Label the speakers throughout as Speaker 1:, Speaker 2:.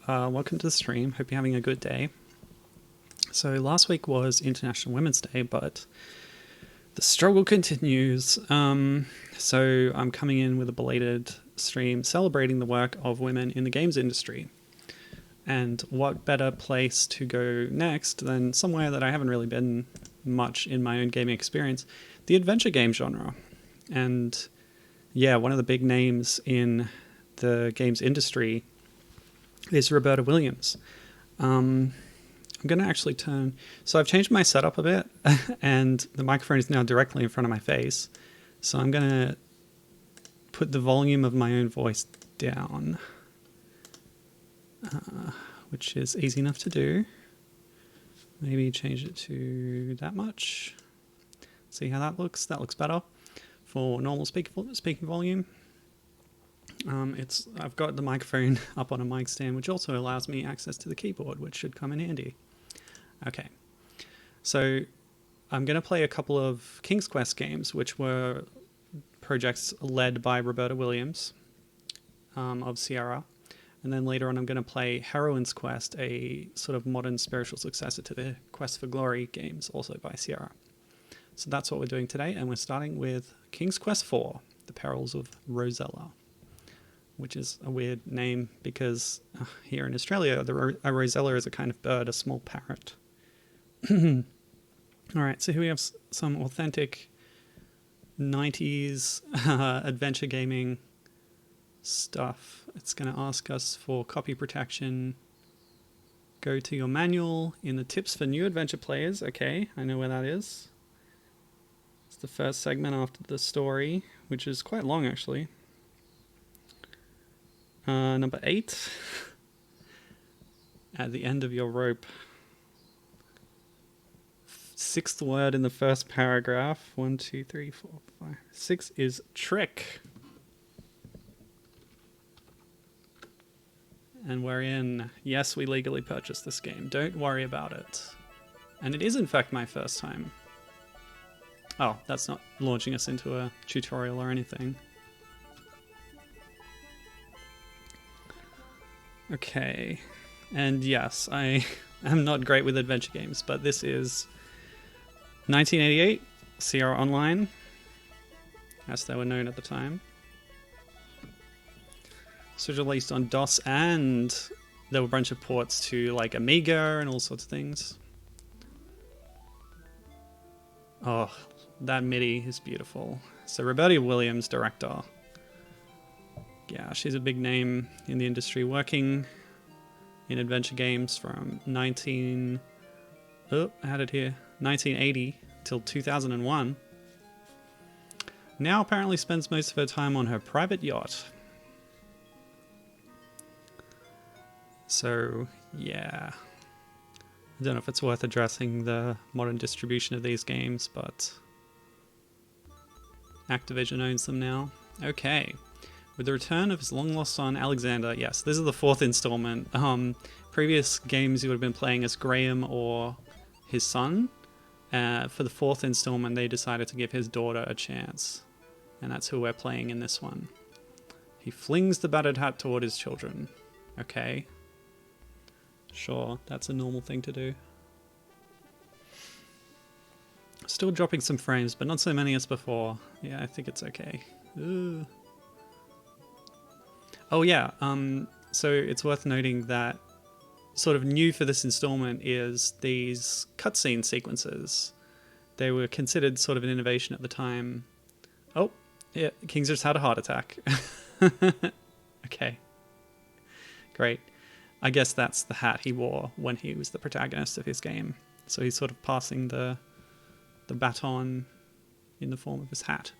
Speaker 1: welcome to the stream. Hope you're having a good day. So last week was International Women's Day, but the struggle continues. So I'm coming in with a belated stream celebrating the work of women in the games industry. And what better place to go next than somewhere that I haven't really been much in my own gaming experience, the adventure game genre. And yeah, one of the big names in the games industry is Roberta Williams. I'm going to actually turn... So I've changed my setup a bit, and the microphone is now directly in front of my face. So I'm going to put the volume of my own voice down, which is easy enough to do. Maybe change it to that much. See how that looks. That looks better for normal speaking volume. I've got the microphone up on a mic stand, which also allows me access to the keyboard, which should come in handy. Okay, so I'm going to play a couple of King's Quest games, which were projects led by Roberta Williams of Sierra. And then later on, I'm going to play Heroine's Quest, a sort of modern spiritual successor to the Quest for Glory games, also by Sierra. So that's what we're doing today, and we're starting with King's Quest IV, The Perils of Rosella, which is a weird name because here in Australia, a rosella is a kind of bird, a small parrot. All right, so here we have some authentic 90s adventure gaming stuff. It's going to ask us for copy protection. Go to your manual in the tips for new adventure players. Okay, I know where that is. It's the first segment after the story, which is quite long actually. Number 8. At the end of your rope. 6th word in the first paragraph. 1, 2, 3, 4, 5. 6 is trick. And we're in. Yes, we legally purchased this game. Don't worry about it. And it is in fact my first time. Oh, that's not launching us into a tutorial or anything. Okay, and yes, I am not great with adventure games, but this is 1988, Sierra Online, as they were known at the time. This was released on DOS, and there were a bunch of ports to like Amiga and all sorts of things. Oh, that MIDI is beautiful. So Roberta Williams, director. Yeah, she's a big name in the industry, working in adventure games from 1980 till 2001. Now apparently spends most of her time on her private yacht. So, yeah. I don't know if it's worth addressing the modern distribution of these games, but Activision owns them now. Okay. With the return of his long-lost son, Alexander, yes, this is the 4th installment. Previous games you would have been playing as Graham or his son. For the 4th installment, they decided to give his daughter a chance. And that's who we're playing in this one. He flings the battered hat toward his children. Okay. Sure, that's a normal thing to do. Still dropping some frames, but not so many as before. Yeah, I think it's okay. Ugh. Oh yeah, so it's worth noting that sort of new for this installment is these cutscene sequences. They were considered sort of an innovation at the time. Oh, yeah, King's just had a heart attack. Okay, great. I guess that's the hat he wore when he was the protagonist of his game. So he's sort of passing the baton in the form of his hat.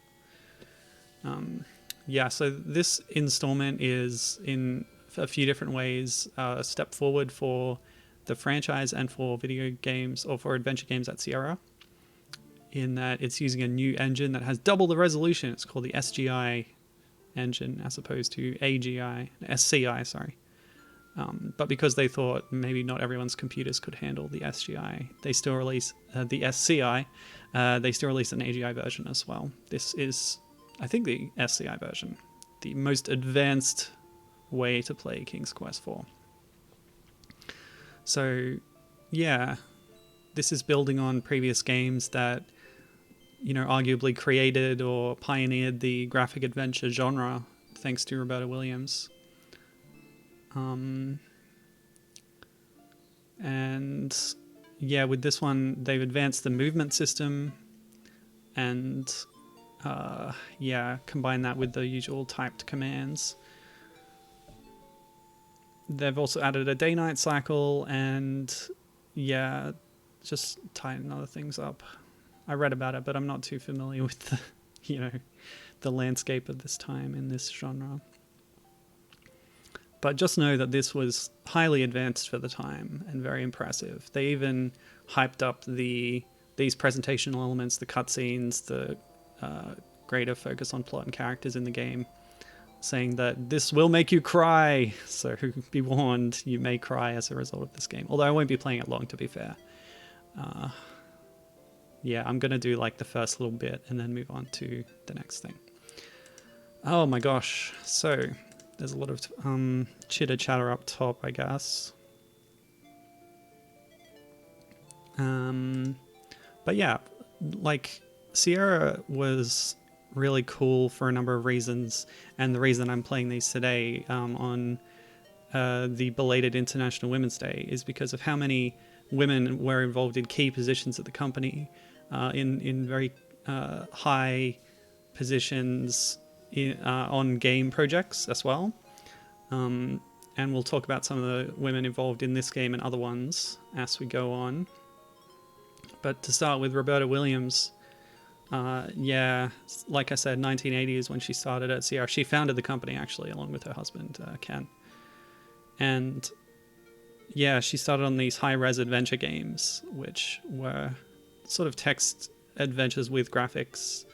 Speaker 1: Yeah, so this installment is in a few different ways a step forward for the franchise and for video games or for adventure games at Sierra, in that it's using a new engine that has double the resolution. It's called the SGI engine as opposed to SCI, sorry. But because they thought maybe not everyone's computers could handle the SGI, they still release the SCI. They still release an AGI version as well. This is, I think, the SCI version, the most advanced way to play King's Quest IV. So, yeah, this is building on previous games that, arguably created or pioneered the graphic adventure genre, thanks to Roberta Williams. And yeah, with this one, they've advanced the movement system and combine that with the usual typed commands. They've also added a day-night cycle and just tighten other things up. I read about it, but I'm not too familiar with the landscape of this time in this genre. But just know that this was highly advanced for the time and very impressive. They even hyped up these presentational elements, the cutscenes, the greater focus on plot and characters in the game, saying that this will make you cry. So be warned, you may cry as a result of this game. Although I won't be playing it long, to be fair. I'm going to do like the first little bit and then move on to the next thing. Oh my gosh. So there's a lot of chitter chatter up top, I guess. But yeah, like Sierra was really cool for a number of reasons, and the reason I'm playing these today on the belated International Women's Day is because of how many women were involved in key positions at the company, in very high positions on game projects as well. And we'll talk about some of the women involved in this game and other ones as we go on. But to start with Roberta Williams, like I said, 1980 is when she started at Sierra. She founded the company, actually, along with her husband, Ken. And yeah, she started on these high-res adventure games, which were sort of text adventures with graphics,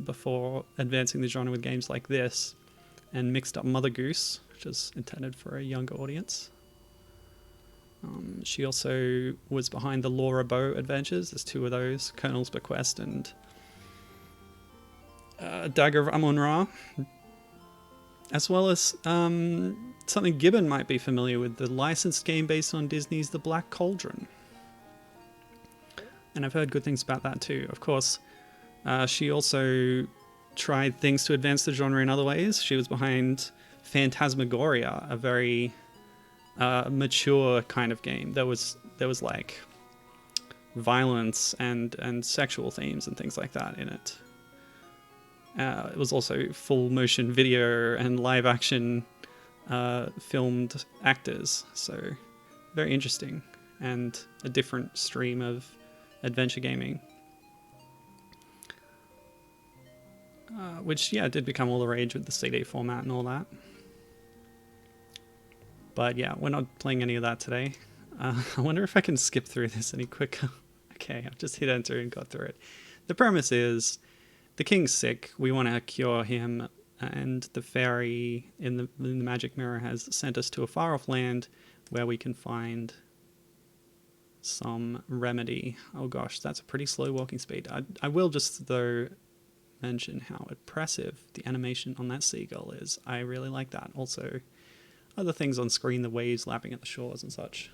Speaker 1: before advancing the genre with games like this, and mixed up Mother Goose, which is intended for a younger audience. She also was behind the Laura Bow adventures. There's two of those, Colonel's Bequest and Dagger of Amun-Ra, as well as something Gibbon might be familiar with, the licensed game based on Disney's The Black Cauldron. And I've heard good things about that too. Of course, she also tried things to advance the genre in other ways. She was behind Phantasmagoria, a very mature kind of game. There was like violence and sexual themes and things like that in it. It was also full motion video and live action filmed actors, so very interesting and a different stream of adventure gaming, which did become all the rage with the CD format and all that. But yeah, we're not playing any of that today. I wonder if I can skip through this any quicker. Okay, I've just hit enter and got through it. The premise is the king's sick. We want to cure him, and the fairy in the magic mirror has sent us to a far off land where we can find some remedy. Oh gosh, that's a pretty slow walking speed. I will just though mention how impressive the animation on that seagull is. I really like that. Also, other things on screen, the waves lapping at the shores and such.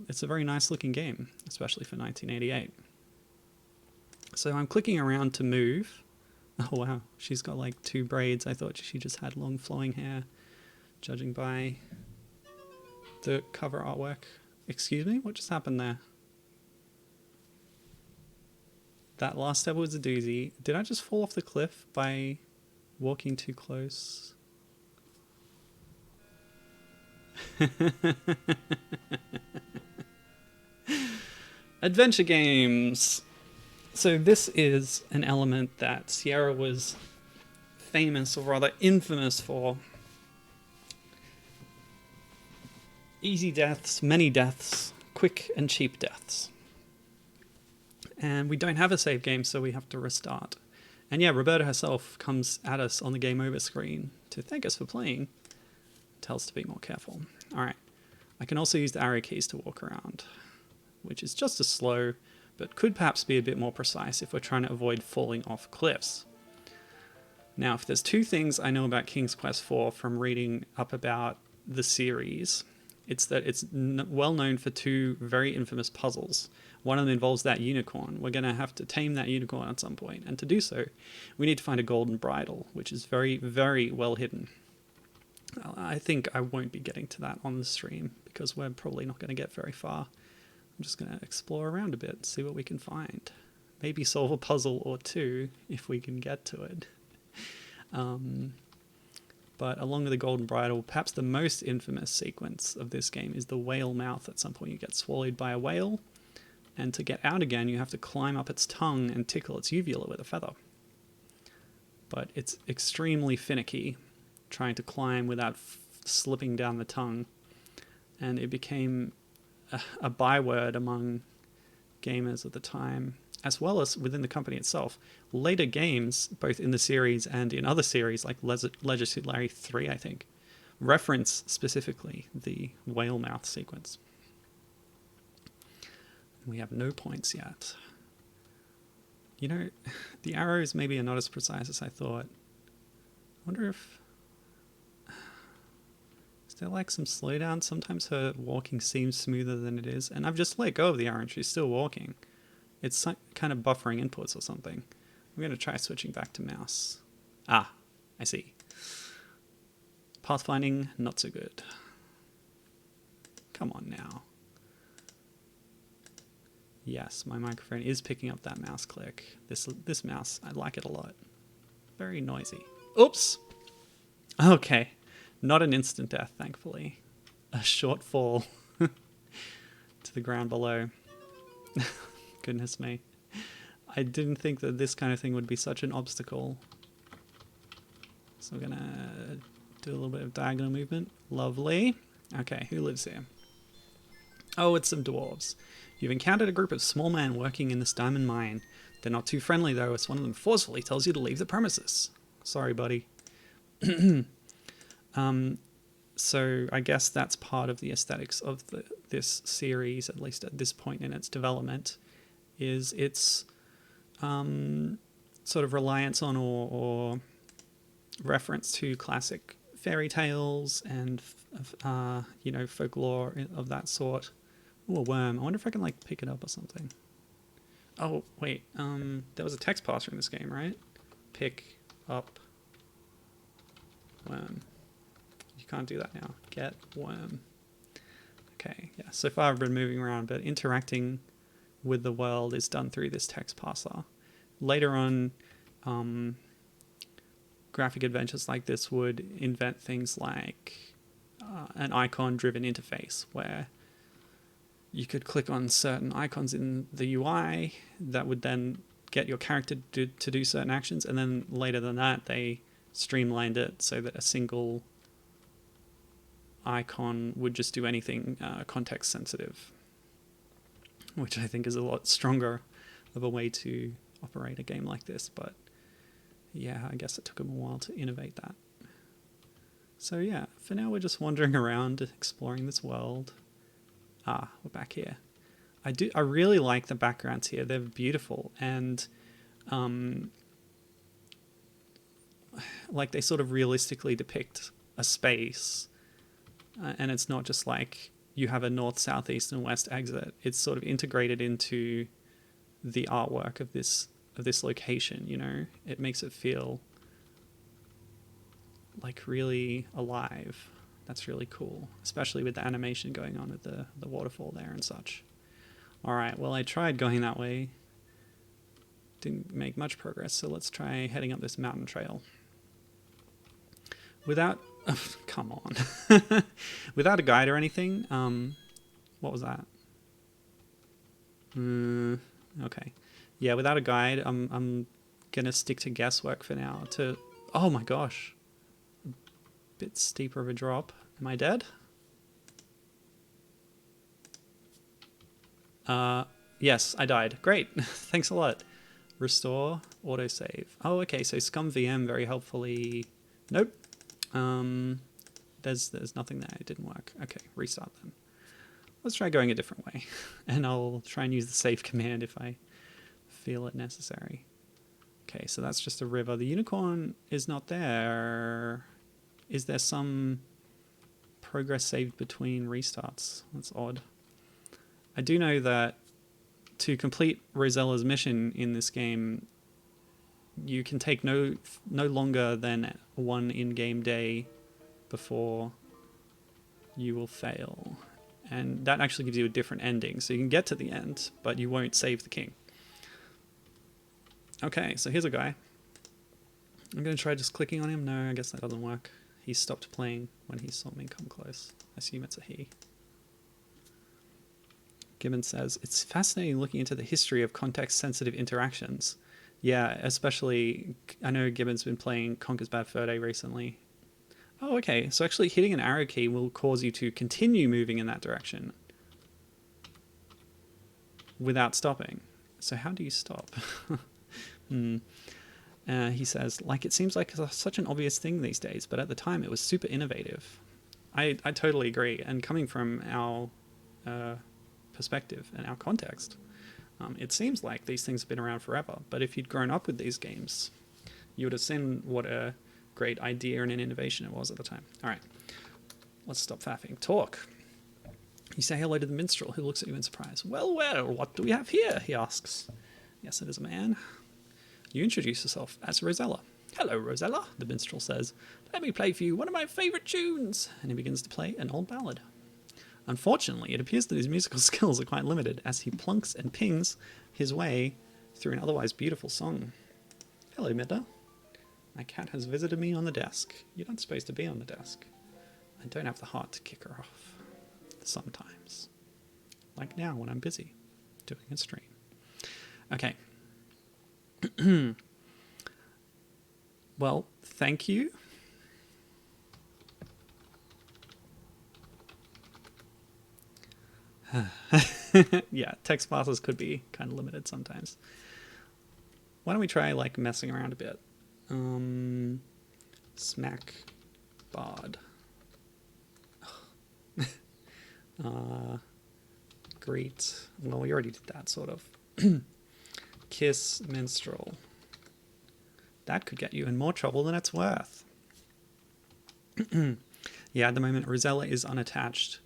Speaker 1: It's a very nice looking game, especially for 1988. So I'm clicking around to move. Oh wow, she's got like two braids. I thought she just had long flowing hair, judging by the cover artwork. Excuse me, what just happened there? That last step was a doozy. Did I just fall off the cliff by walking too close? Adventure games. So this is an element that Sierra was famous, or rather infamous for. Easy deaths, many deaths, quick and cheap deaths. And we don't have a save game, so we have to restart. And yeah, Roberta herself comes at us on the game over screen to thank us for playing. Tells us to be more careful. Alright, I can also use the arrow keys to walk around, which is just as slow, but could perhaps be a bit more precise if we're trying to avoid falling off cliffs. Now, if there's two things I know about King's Quest IV from reading up about the series, It's that it's well known for two very infamous puzzles. One of them involves that unicorn. We're going to have to tame that unicorn at some point, and to do so, we need to find a golden bridle, which is very, very well hidden. I think I won't be getting to that on the stream because we're probably not going to get very far. I'm just going to explore around a bit, see what we can find. Maybe solve a puzzle or two if we can get to it. But along with the golden bridle, perhaps the most infamous sequence of this game is the whale mouth. At some point you get swallowed by a whale, and to get out again you have to climb up its tongue and tickle its uvula with a feather. But it's extremely finicky trying to climb without slipping down the tongue, and it became a byword among gamers at the time, as well as within the company itself. Later games, both in the series and in other series like Leisure Suit Larry 3, I think, reference specifically the whale mouth sequence. We have no points yet. You know, the arrows maybe are not as precise as I thought. I wonder if... Is there like some slowdown? Sometimes her walking seems smoother than it is, and I've just let go of the arrow and she's still walking. It's kind of buffering inputs or something. I'm going to try switching back to mouse. Ah, I see. Pathfinding, not so good. Come on now. Yes, my microphone is picking up that mouse click. This mouse, I like it a lot. Very noisy. Oops! Okay. Not an instant death, thankfully. A short fall to the ground below. Goodness me. I didn't think that this kind of thing would be such an obstacle. So we're gonna do a little bit of diagonal movement. Lovely. Okay, who lives here? Oh, it's some dwarves. You've encountered a group of small men working in this diamond mine. They're not too friendly though, as one of them forcefully tells you to leave the premises. Sorry, buddy. So I guess that's part of the aesthetics of this series, at least at this point in its development, is its sort of reliance on or reference to classic fairy tales and folklore of that sort. Ooh, a worm. I wonder if I can like pick it up or something. Oh wait, there was a text parser in this game, right? Pick up worm. You can't do that now. Get worm. Okay, yeah. So far I've been moving around, but interacting with the world is done through this text parser. Later on, graphic adventures like this would invent things like an icon-driven interface where you could click on certain icons in the UI that would then get your character to do certain actions, and then later than that they streamlined it so that a single icon would just do anything context sensitive, which I think is a lot stronger of a way to operate a game like this. But yeah, I guess it took them a while to innovate that. So yeah, for now we're just wandering around exploring this world. Ah, we're back here. I really like the backgrounds here. They're beautiful, and like they sort of realistically depict a space, and it's not just like you have a north, south, east, and west exit. It's sort of integrated into the artwork of this location. You know, it makes it feel like really alive. That's really cool, especially with the animation going on with the waterfall there and such. All right, well, I tried going that way. Didn't make much progress, so let's try heading up this mountain trail. Without... Oh, come on. Without a guide or anything. What was that? Okay. Yeah, without a guide, I'm going to stick to guesswork for now. Oh my gosh. Bit steeper of a drop. Am I dead? Yes, I died. Great. Thanks a lot. Restore, autosave. Oh, okay, so Scum VM very helpfully... Nope. There's nothing there. It didn't work. Okay, restart then. Let's try going a different way. And I'll try and use the save command if I feel it necessary. Okay, so that's just a river. The unicorn is not there. Is there some progress saved between restarts. That's odd. I do know that to complete Rosella's mission in this game, you can take no longer than one in-game day before you will fail. And that actually gives you a different ending. So you can get to the end, but you won't save the king. Okay, so here's a guy. I'm going to try just clicking on him. No, I guess that doesn't work. He stopped playing when he saw me come close. I assume it's a he. Gibbons says, it's fascinating looking into the history of context-sensitive interactions. Yeah, especially, I know Gibbons been playing Conker's Bad Fur Day recently. Oh, okay, so actually hitting an arrow key will cause you to continue moving in that direction without stopping. So how do you stop? He says, like, it seems like such an obvious thing these days, but at the time it was super innovative. I totally agree. And coming from our perspective and our context, it seems like these things have been around forever. But if you'd grown up with these games, you would have seen what a great idea and an innovation it was at the time. All right, let's stop faffing. Talk. You say hello to the minstrel, who looks at you in surprise. Well, well, what do we have here? He asks. Yes, it is a man. You introduce yourself as Rosella. Hello, Rosella, the minstrel says. Let me play for you one of my favourite tunes. And he begins to play an old ballad. Unfortunately, it appears that his musical skills are quite limited as he plunks and pings his way through an otherwise beautiful song. Hello, Midna. My cat has visited me on the desk. You're not supposed to be on the desk. I don't have the heart to kick her off. Sometimes. Like now when I'm busy doing a stream. Okay. Well, thank you. Yeah, text classes could be kind of limited sometimes. Why don't we try like messing around a bit? Smack bard. Greet. Well, we already did that sort of. Kiss minstrel. That could get you in more trouble than it's worth. Yeah, at the moment Rosella is unattached,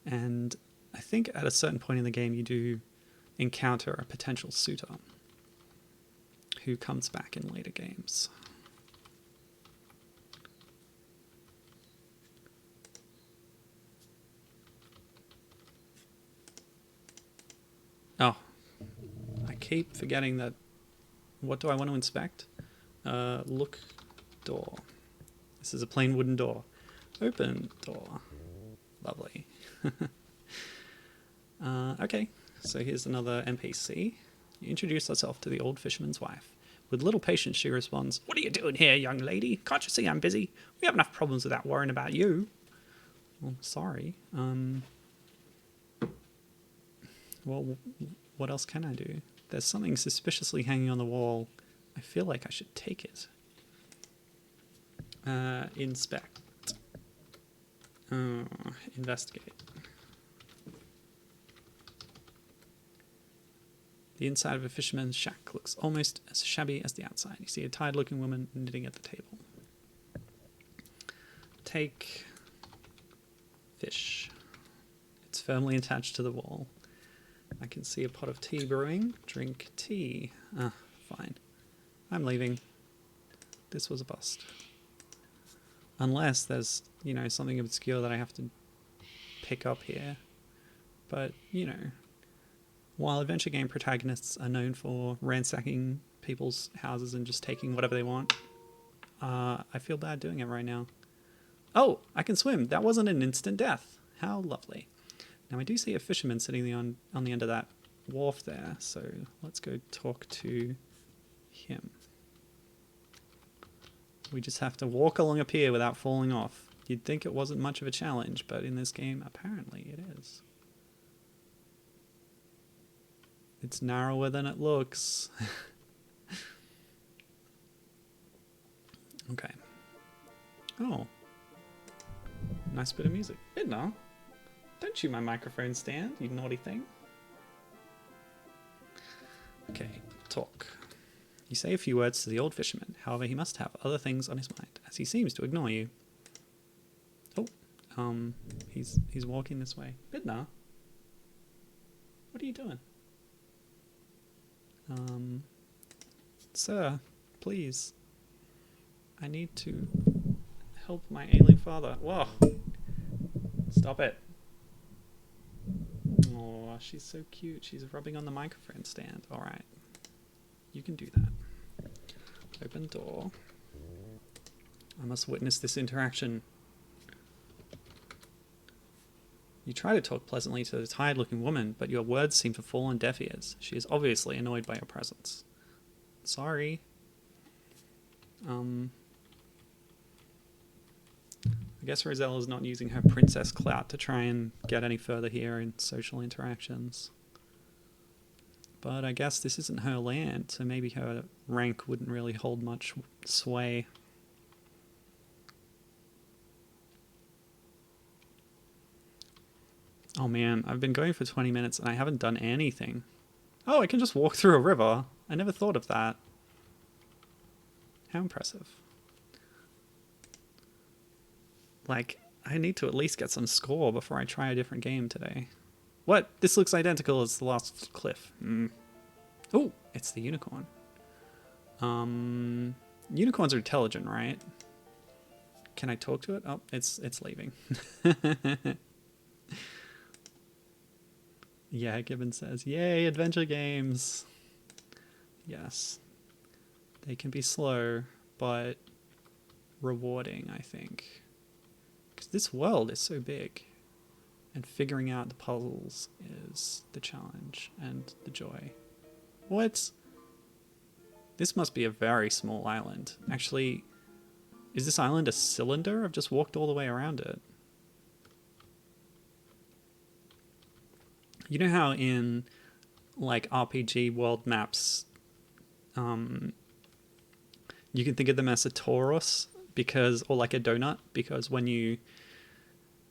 Speaker 1: and I think at a certain point in the game you do encounter a potential suitor who comes back in later games. Oh, I keep forgetting that. What do I want to inspect? Look, door. This is a plain wooden door. Open door. Lovely. Okay, so here's another NPC. You introduce herself to the old fisherman's wife. With little patience, she responds, "What are you doing here, young lady? Can't you see I'm busy? We have enough problems without worrying about you." Well, sorry. Well, what else can I do? There's something suspiciously hanging on the wall. I feel like I should take it. Inspect. Investigate. The inside of a fisherman's shack looks almost as shabby as the outside. You see a tired-looking woman knitting at the table. Take fish. It's firmly attached to the wall. I can see a pot of tea brewing. Drink tea. Ah, fine. I'm leaving. This was a bust. Unless there's, you know, something obscure that I have to pick up here. But, you know, while adventure game protagonists are known for ransacking people's houses and just taking whatever they want, I feel bad doing it right now. Oh, I can swim. That wasn't an instant death. How lovely. Now, I do see a fisherman sitting on the end of that wharf there, so let's go talk to him. We just have to walk along a pier without falling off. You'd think it wasn't much of a challenge, but in this game, apparently it is. It's narrower than it looks. Okay. Oh. Nice bit of music. Midna, don't chew my microphone stand, you naughty thing. Okay, talk. You say a few words to the old fisherman, however he must have other things on his mind, as he seems to ignore you. Oh, He's walking this way. Bidna, what are you doing? Sir, please. I need to help my ailing father. Whoa. Stop it. Oh, she's so cute. She's rubbing on the microphone stand. Alright. You can do that. Open door. I must witness this interaction. You try to talk pleasantly to the tired-looking woman, but your words seem to fall on deaf ears. She is obviously annoyed by your presence. Sorry. I guess Rosella's not using her princess clout to try and get any further here in social interactions. But I guess this isn't her land, so maybe her rank wouldn't really hold much sway. Oh man, I've been going for 20 minutes and I haven't done anything. Oh, I can just walk through a river. I never thought of that. How impressive. Like, I need to at least get some score before I try a different game today. What? This looks identical as the last cliff. Oh, it's the unicorn. Unicorns are intelligent, right? Can I talk to it? Oh, it's leaving. Yeah, Gibbon says, yay, adventure games. Yes. They can be slow, but rewarding, I think. Because this world is so big. And figuring out the puzzles is the challenge and the joy. What? This must be a very small island. Actually, is this island a cylinder? I've just walked all the way around it. You know how in like RPG world maps, you can think of them as a torus or like a donut, because when you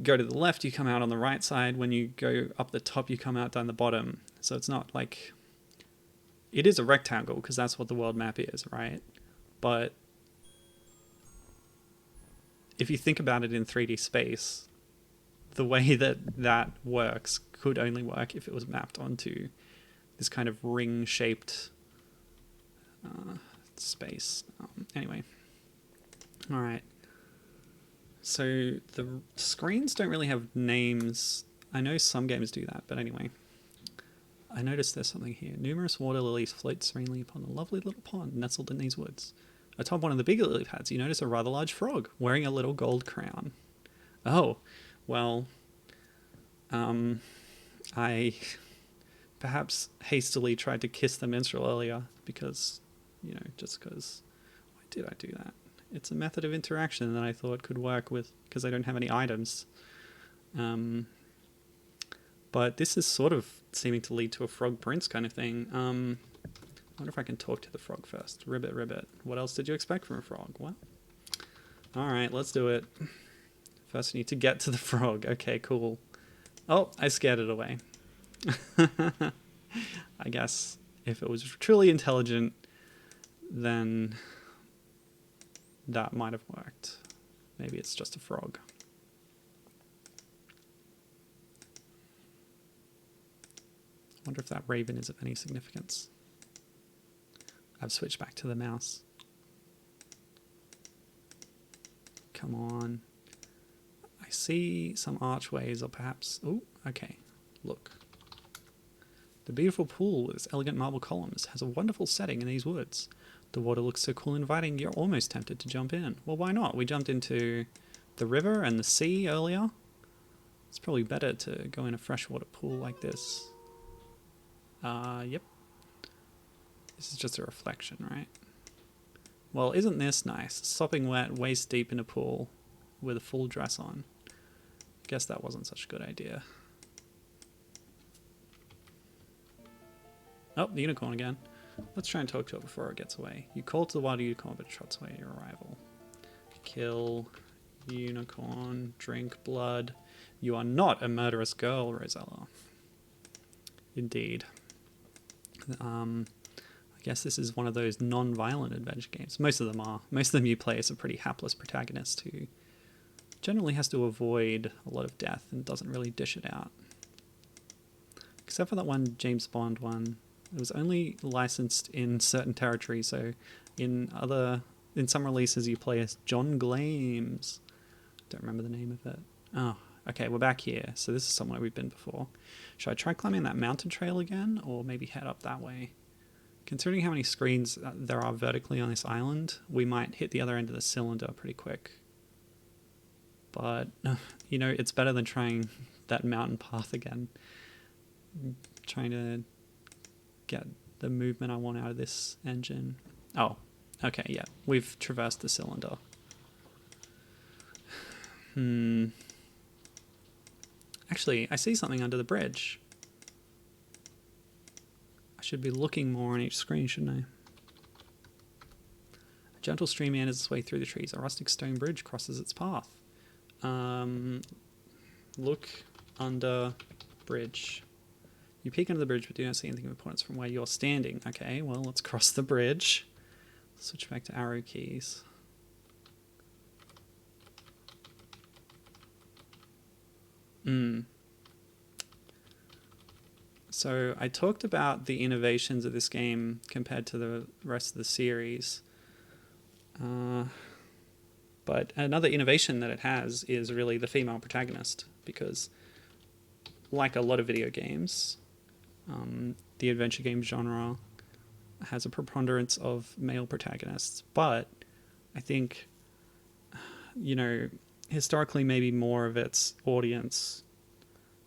Speaker 1: go to the left, you come out on the right side. When you go up the top, you come out down the bottom. So it's not like, it is a rectangle because that's what the world map is, right? But if you think about it in 3D space, the way that works could only work if it was mapped onto this kind of ring-shaped space. Anyway. Alright. So the screens don't really have names. I know some games do that, but anyway. I noticed there's something here. Numerous water lilies float serenely upon a lovely little pond nestled in these woods. Atop one of the bigger lily pads, you notice a rather large frog wearing a little gold crown. Oh, well, I perhaps hastily tried to kiss the minstrel earlier because, just because, why did I do that? It's a method of interaction that I thought could work with, because I don't have any items. But this is sort of seeming to lead to a frog prince kind of thing. I wonder if I can talk to the frog first. Ribbit, ribbit. What else did you expect from a frog? Well, alright, let's do it. First, I need to get to the frog. Okay, cool. Oh, I scared it away. I guess if it was truly intelligent, then that might have worked. Maybe it's just a frog. I wonder if that raven is of any significance. I've switched back to the mouse. Come on. I see some archways, or perhaps... Oh, okay. Look. The beautiful pool with its elegant marble columns has a wonderful setting in these woods. The water looks so cool and inviting, you're almost tempted to jump in. Well, why not? We jumped into the river and the sea earlier. It's probably better to go in a freshwater pool like this. Yep. This is just a reflection, right? Well, isn't this nice? Sopping wet, waist deep in a pool with a full dress on. Guess that wasn't such a good idea. Oh, the unicorn again. Let's try and talk to it before it gets away. You call to the wild unicorn, but it trots away at your arrival. Kill unicorn, drink blood. You are not a murderous girl, Rosella. Indeed. I guess this is one of those non-violent adventure games. Most of them are. Most of them you play as a pretty hapless protagonist who generally has to avoid a lot of death and doesn't really dish it out. Except for that one James Bond one. It was only licensed in certain territories, so in some releases you play as John Glames. Don't remember the name of it. Oh, okay, we're back here. So this is somewhere we've been before. Should I try climbing that mountain trail again, or maybe head up that way? Considering how many screens there are vertically on this island, we might hit the other end of the cylinder pretty quick. But, you know, it's better than trying that mountain path again. Trying to get the movement I want out of this engine. Oh, okay, yeah. We've traversed the cylinder. Actually, I see something under the bridge. I should be looking more on each screen, shouldn't I? A gentle stream meanders its way through the trees. A rustic stone bridge crosses its path. Look under bridge. You peek under the bridge, but do not see anything of importance from where you're standing. Okay, well, let's cross the bridge. Switch back to arrow keys. So I talked about the innovations of this game compared to the rest of the series. But another innovation that it has is really the female protagonist, because like a lot of video games, the adventure game genre has a preponderance of male protagonists. But I think, you know, historically maybe more of its audience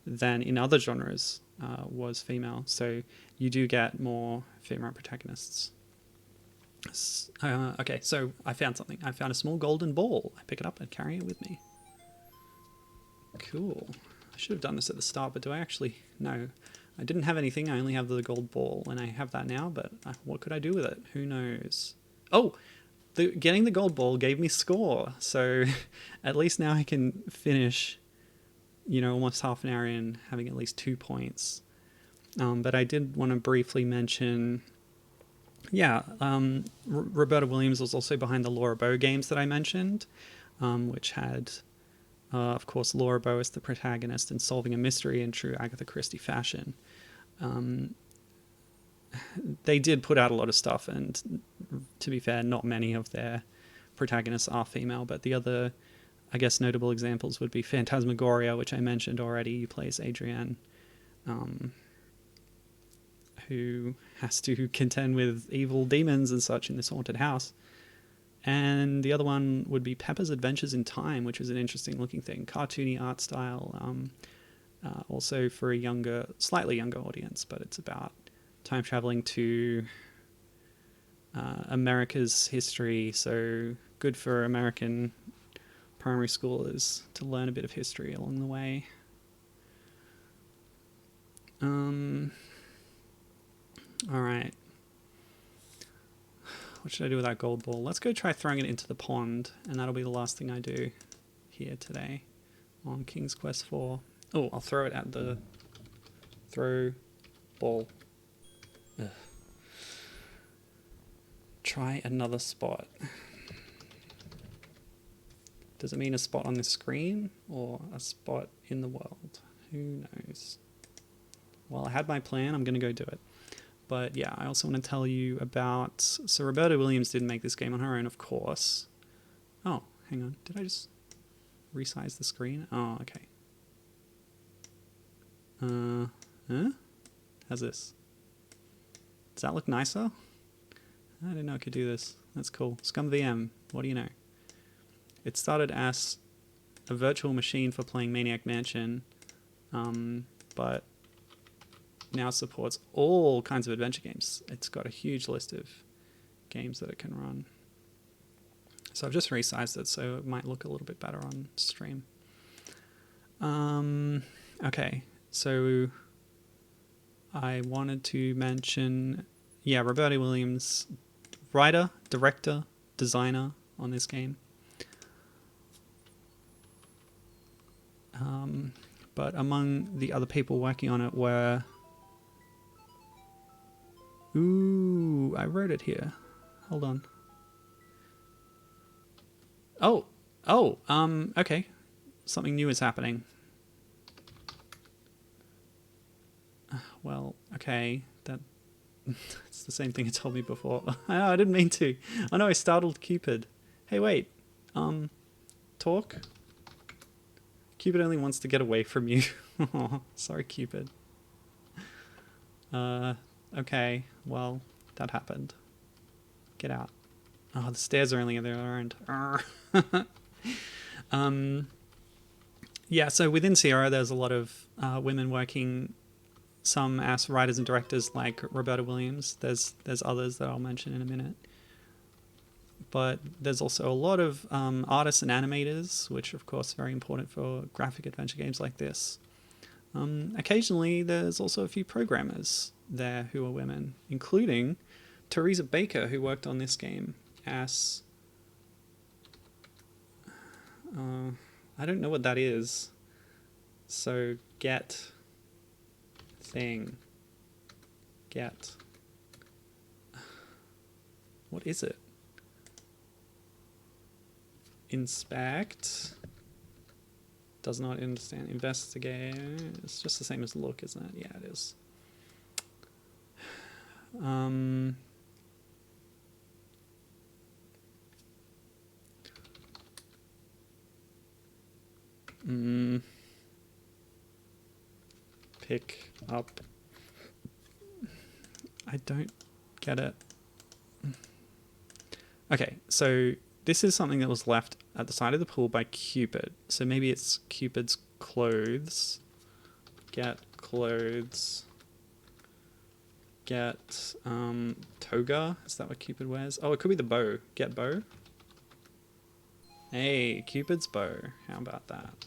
Speaker 1: than in other genres was female. So you do get more female protagonists. Okay, so I found something. I found a small golden ball. I pick it up and carry it with me. Cool. I should have done this at the start, but do I actually? No. I didn't have anything. I only have the gold ball, and I have that now, but what could I do with it? Who knows? Oh! Getting the gold ball gave me score, so at least now I can finish, you know, almost half an hour in, having at least 2 points. But I did want to briefly mention... Yeah, Roberta Williams was also behind the Laura Bow games that I mentioned, which had, of course, Laura Bow as the protagonist and solving a mystery in true Agatha Christie fashion. They did put out a lot of stuff, and to be fair, not many of their protagonists are female, but the other, I guess, notable examples would be Phantasmagoria, which I mentioned already. He plays Adrienne, who has to contend with evil demons and such in this haunted house. And the other one would be Pepper's Adventures in Time, which is an interesting looking thing. Cartoony art style, also for a slightly younger audience, but it's about time traveling to America's history, so good for American primary schoolers to learn a bit of history along the way. Alright. What should I do with that gold ball? Let's go try throwing it into the pond, and that'll be the last thing I do here today on King's Quest 4. Oh, I'll throw it at the throw ball. Ugh. Try another spot. Does it mean a spot on the screen or a spot in the world? Who knows? Well, I had my plan. I'm going to go do it. But yeah, I also want to tell you about... So Roberta Williams didn't make this game on her own, of course. Oh, hang on. Did I just resize the screen? Oh, okay. Huh? How's this? Does that look nicer? I didn't know I could do this. That's cool. ScumVM, what do you know? It started as a virtual machine for playing Maniac Mansion, but now supports all kinds of adventure games. It's got a huge list of games that it can run. So I've just resized it so it might look a little bit better on stream. Okay, so I wanted to mention, yeah, Roberta Williams, writer, director, designer on this game. But among the other people working on it were... Ooh, I wrote it here. Hold on. Okay. something new is happening. Well, okay, that's the same thing it told me before. I didn't mean to. Oh no, I startled Cupid. Hey, wait. Talk? Cupid only wants to get away from you. Oh, sorry, Cupid. Okay, well, that happened. Get out. Oh, the stairs are only on their end. Yeah, so within Sierra, there's a lot of women working, some as writers and directors like Roberta Williams. There's others that I'll mention in a minute. But there's also a lot of artists and animators, which are, of course, very important for graphic adventure games like this. Occasionally, there's also a few programmers there who are women, including Teresa Baker, who worked on this game as... I don't know what that is. So, get... thing. Get... What is it? Inspect. Does not understand. Investigate. It's just the same as look, isn't it? Yeah, it is. Pick up. I don't get it. Okay, so this is something that was left at the side of the pool by Cupid. So maybe it's Cupid's clothes. Get clothes. Get toga. Is that what Cupid wears? Oh, it could be the bow. Get bow. Hey, Cupid's bow. How about that?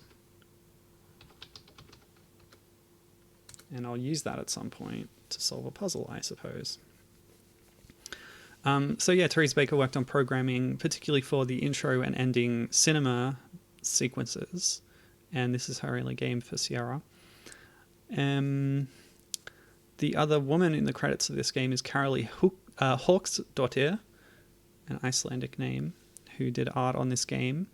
Speaker 1: And I'll use that at some point to solve a puzzle, I suppose. So yeah, Teresa Baker worked on programming, particularly for the intro and ending cinema sequences. And this is her only game for Sierra. The other woman in the credits of this game is Carolee Hawksdottir, an Icelandic name, who did art on this game.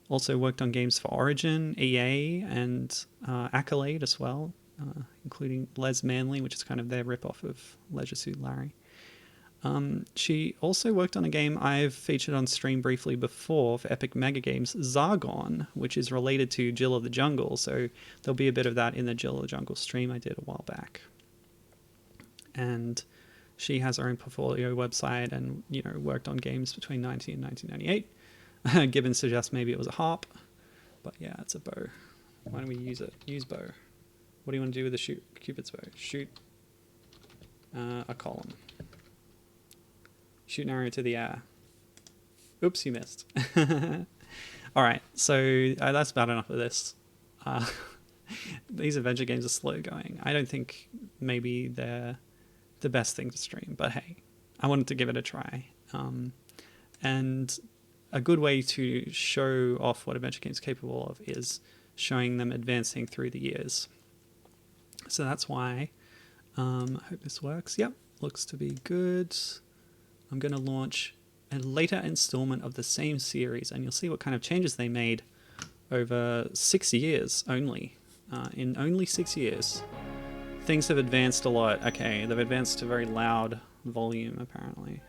Speaker 1: Also worked on games for Origin, EA, and Accolade as well, including Les Manly, which is kind of their rip-off of Leisure Suit Larry. She also worked on a game I've featured on stream briefly before for Epic Mega Games, Zargon, which is related to Jill of the Jungle, so there'll be a bit of that in the Jill of the Jungle stream I did a while back. And she has her own portfolio website and, you know, worked on games between 19 and 1998. Gibbons suggests maybe it was a harp, but yeah, it's a bow. Why don't we use it? Use bow. What do you want to do with the Cupid's bow? Shoot a column. Shoot an arrow to the air. Oops, you missed. All right, so that's about enough of this. These adventure games are slow going. I don't think maybe they're the best thing to stream, but hey, I wanted to give it a try. And a good way to show off what adventure games are capable of is showing them advancing through the years. So that's why I hope this works. Yep, looks to be good. I'm going to launch a later installment of the same series, and you'll see what kind of changes they made over 6 years only. In only 6 years. Things have advanced a lot. Okay, they've advanced to very loud volume, apparently.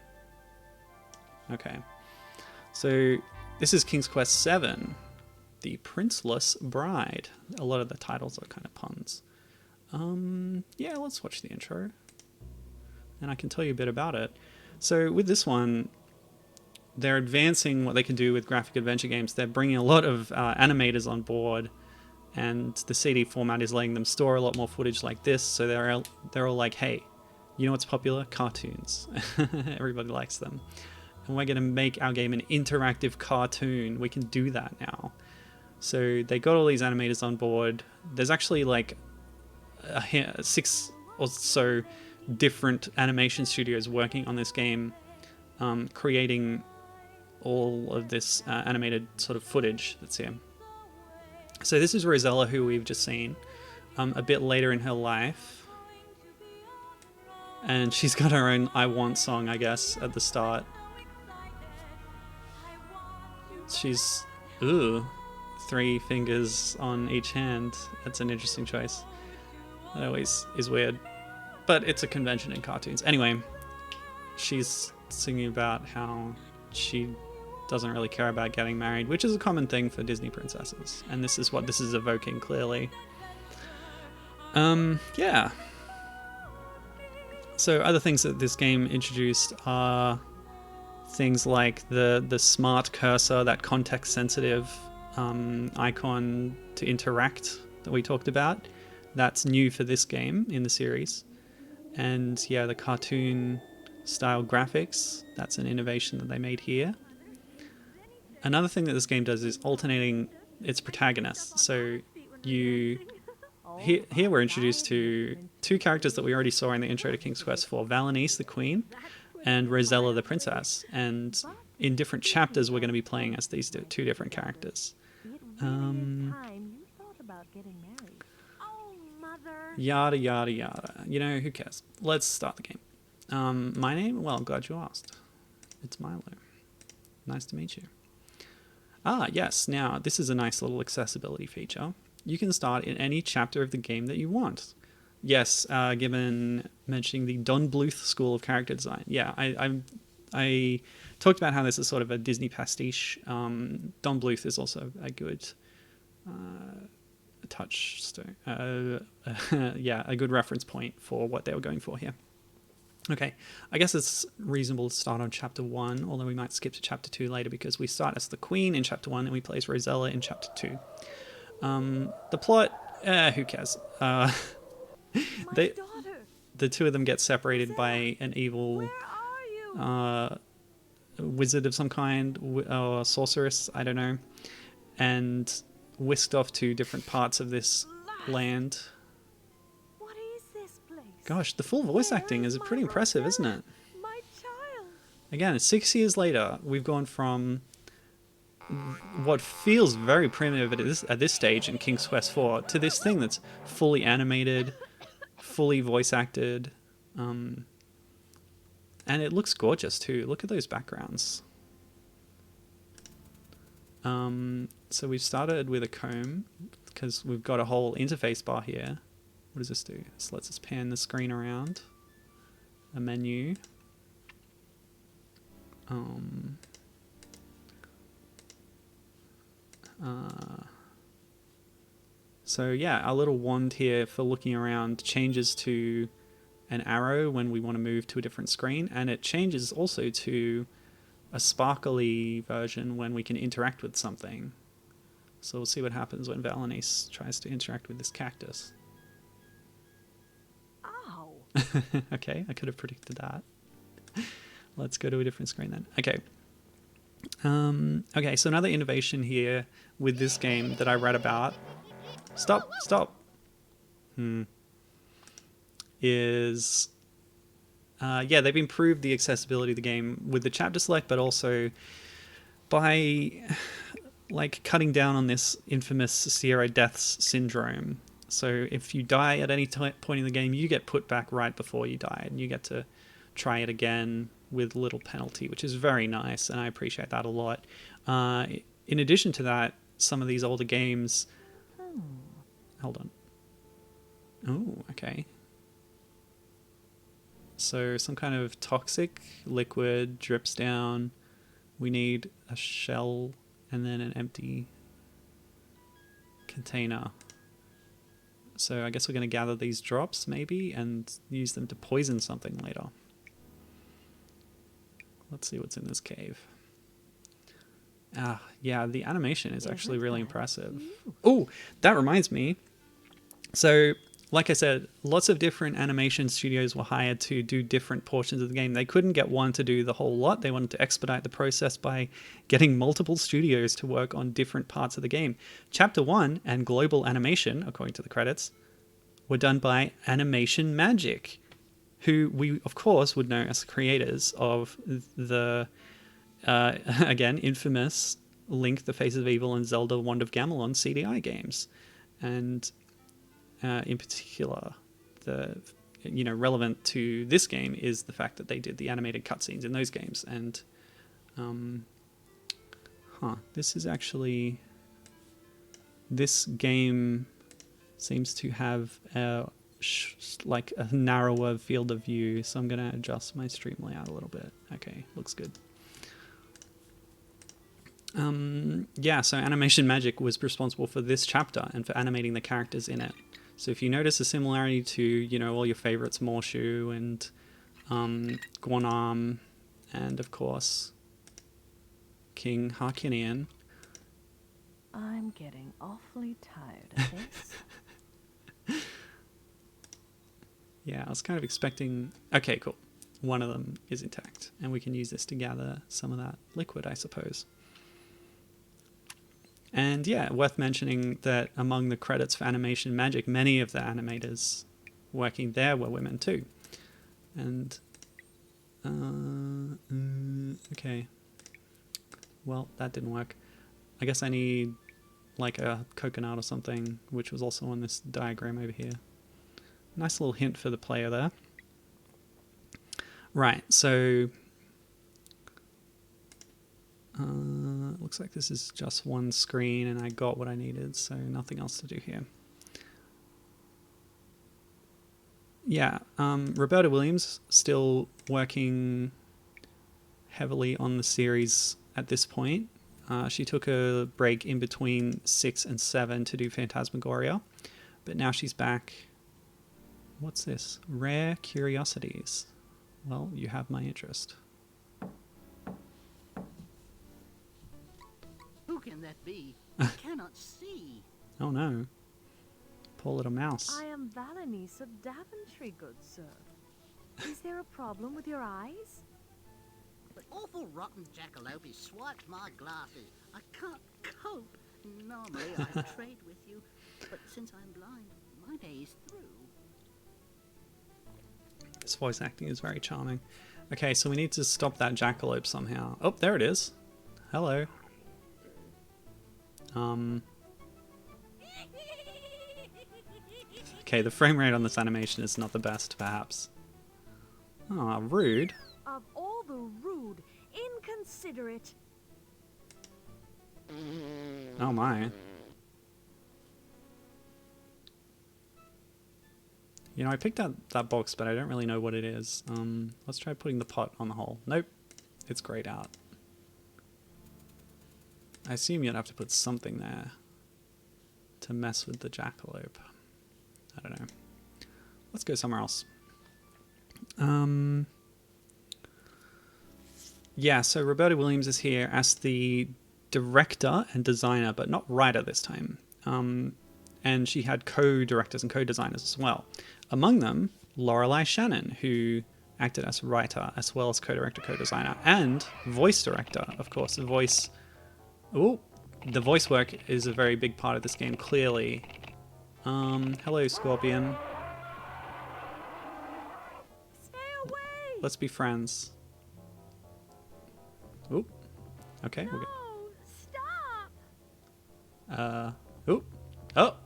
Speaker 1: Okay. So, this is King's Quest VII, The Princeless Bride. A lot of the titles are kind of puns. Yeah, let's watch the intro. And I can tell you a bit about it. So with this one, they're advancing what they can do with graphic adventure games. They're bringing a lot of animators on board, and the CD format is letting them store a lot more footage like this. So they're all like, hey, you know what's popular? Cartoons. Everybody likes them. And we're going to make our game an interactive cartoon. We can do that now. So they got all these animators on board. There's actually like 6 or so different animation studios working on this game, creating all of this animated sort of footage that's here. So this is Rosella, who we've just seen a bit later in her life, and she's got her own I Want song, I guess, at the start. She's 3 fingers on each hand. That's an interesting choice. That always is weird. But it's a convention in cartoons. Anyway, she's singing about how she doesn't really care about getting married, which is a common thing for Disney princesses. And this is what this is evoking, clearly. Yeah. So other things that this game introduced are things like the smart cursor, that context-sensitive icon to interact that we talked about. That's new for this game in the series. And yeah, the cartoon-style graphics, that's an innovation that they made here. Another thing that this game does is alternating its protagonists. So here we're introduced to 2 characters that we already saw in the intro to King's Quest IV, Valenice, the queen, and Rosella, the princess. And in different chapters, we're going to be playing as these 2 different characters. Yada, yada, yada. You know, who cares? Let's start the game. My name? Well, I'm glad you asked. It's Milo. Nice to meet you. Ah, yes. Now, this is a nice little accessibility feature. You can start in any chapter of the game that you want. Yes, given mentioning the Don Bluth School of Character Design. Yeah, I talked about how this is sort of a Disney pastiche. Don Bluth is also a good touchstone. Yeah, a good reference point for what they were going for here. Okay, I guess it's reasonable to start on Chapter 1, although we might skip to Chapter 2 later because we start as the Queen in Chapter 1 and we play as Rosella in Chapter 2. The plot, who cares? The 2 of them get separated by an evil wizard of some kind, or sorceress, I don't know, and whisked off to different parts of this land.
Speaker 2: What is this place?
Speaker 1: Gosh, the full voice acting is pretty impressive, isn't it?
Speaker 2: My child.
Speaker 1: Again, 6 years later, we've gone from what feels very primitive at this stage in King's Quest IV to this thing that's fully animated, fully voice acted, and it looks gorgeous too. Look at those backgrounds. So we've started with a comb because we've got a whole interface bar here. What does this do? This lets us pan the screen around. A menu. So yeah, our little wand here for looking around changes to an arrow when we want to move to a different screen, and it changes also to a sparkly version when we can interact with something. So we'll see what happens when Valenice tries to interact with this cactus.
Speaker 2: Ow.
Speaker 1: Okay, I could have predicted that. Let's go to a different screen then. Okay. Okay, so another innovation here with this game that I read about. Stop. Is yeah, they've improved the accessibility of the game with the chapter select, but also by like cutting down on this infamous Sierra deaths syndrome. So if you die at any point in the game, you get put back right before you die, and you get to try it again with little penalty, which is very nice, and I appreciate that a lot. In addition to that, some of these older games... Hold on. Oh, okay. So some kind of toxic liquid drips down. We need a shell and then an empty container. So I guess we're going to gather these drops maybe and use them to poison something later. Let's see what's in this cave. Ah, yeah, the animation is actually really impressive. Oh, that reminds me. So, like I said, lots of different animation studios were hired to do different portions of the game. They couldn't get one to do the whole lot. They wanted to expedite the process by getting multiple studios to work on different parts of the game. Chapter 1 and global animation, according to the credits, were done by Animation Magic, who we, of course, would know as the creators of the, again, infamous Link, The Faces of Evil, and Zelda Wand of Gamelon CDI games. And in particular, the relevant to this game is the fact that they did the animated cutscenes in those games. And this is actually this game seems to have like a narrower field of view, so I'm going to adjust my stream layout a little bit. Okay, looks good. Yeah, so Animation Magic was responsible for this chapter and for animating the characters in it. So if you notice a similarity to, you know, all your favorites, Morshu and Guanam, and of course King Harkinian.
Speaker 2: I'm getting awfully tired of this.
Speaker 1: Yeah, I was kind of expecting... Okay, cool. One of them is intact, and we can use this to gather some of that liquid, I suppose. And yeah, worth mentioning that among the credits for Animation Magic, many of the animators working there were women too. And... okay. Well, that didn't work. I guess I need like a coconut or something, which was also on this diagram over here. Nice little hint for the player there. Right, so... looks like this is just one screen and I got what I needed, so nothing else to do here. Yeah, Roberta Williams still working heavily on the series at this point. She took a break in between 6 and 7 to do Phantasmagoria, but now she's back. What's this? Rare Curiosities. Well, you have my interest.
Speaker 3: Who can that be? I cannot see.
Speaker 1: Oh no. Poor little mouse.
Speaker 2: I am Valenice of Daventry, good sir. Is there a problem with your eyes?
Speaker 3: But awful rotten jackalope swiped my glasses. I can't cope. Normally I'd trade with you, but since I'm blind, my day is through.
Speaker 1: This voice acting is very charming. Okay, so we need to stop that jackalope somehow. Oh, there it is. Hello. Okay, the frame rate on this animation is not the best, perhaps. Ah, rude.
Speaker 2: Of all the rude, inconsiderate...
Speaker 1: Oh my. You know, I picked out that box, but I don't really know what it is. Let's try putting the pot on the hole. Nope. It's grayed out. I assume you'd have to put something there to mess with the jackalope. I don't know. Let's go somewhere else. Yeah, so Roberta Williams is here as the director and designer, but not writer this time. And she had co-directors and co-designers as well. Among them, Lorelei Shannon, who acted as writer as well as co-director, co-designer, and voice director, of course. The voice work is a very big part of this game, clearly. Hello, Scorpion.
Speaker 2: Stay away!
Speaker 1: Let's be friends. Oop. Okay.
Speaker 2: No, stop!
Speaker 1: Oh!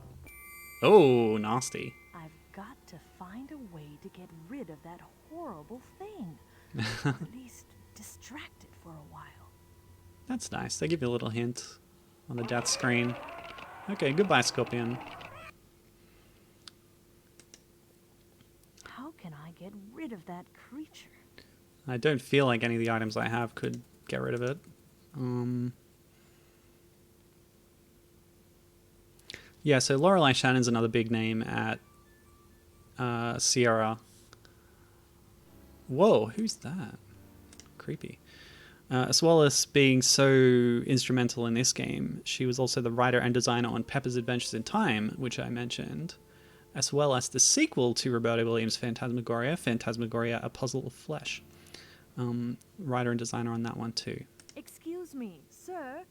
Speaker 1: Oh, nasty.
Speaker 2: I've got to find a way to get rid of that horrible thing. Or at least distract it for a while.
Speaker 1: That's nice. They give you a little hint on the death screen. Okay, goodbye, Scorpion.
Speaker 2: How can I get rid of that creature?
Speaker 1: I don't feel like any of the items I have could get rid of it. Yeah, so Lorelei Shannon's another big name at Sierra. Whoa, who's that? Creepy. As well as being so instrumental in this game, she was also the writer and designer on Pepper's Adventures in Time, which I mentioned, as well as the sequel to Roberta Williams' Phantasmagoria, Phantasmagoria: A Puzzle of Flesh. Writer and designer on that one too.
Speaker 2: Excuse me, sir.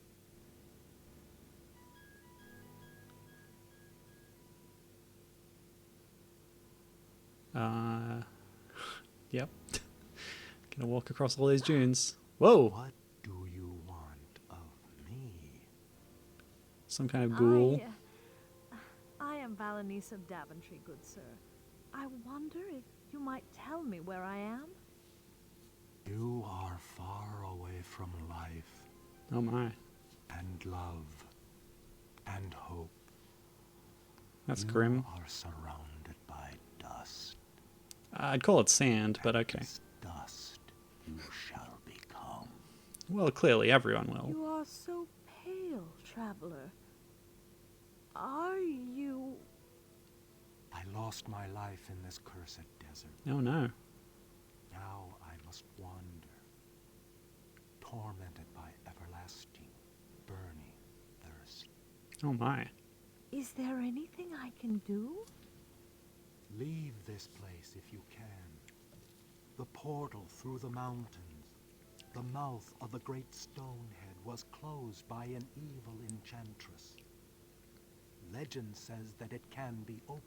Speaker 1: Yep. Gonna walk across all those dunes. Whoa!
Speaker 4: What do you want of me?
Speaker 1: Some kind of ghoul.
Speaker 2: I am Valenice of Daventry, good sir. I wonder if you might tell me where I am?
Speaker 4: You are far away from life
Speaker 1: Oh my.
Speaker 4: and love and hope.
Speaker 1: That's
Speaker 4: You
Speaker 1: grim.
Speaker 4: are surrounded by dust.
Speaker 1: I'd call it sand, but okay.
Speaker 4: This dust you shall become.
Speaker 1: Well, clearly everyone will.
Speaker 2: You are so pale, traveler. Are you...
Speaker 4: I lost my life in this cursed desert.
Speaker 1: Oh no.
Speaker 4: Now I must wander, tormented by everlasting, burning thirst.
Speaker 1: Oh my.
Speaker 2: Is there anything I can do?
Speaker 4: Leave this place if you can. The portal through the mountains, the mouth of the great stone head was closed by an evil enchantress. Legend says that it can be opened,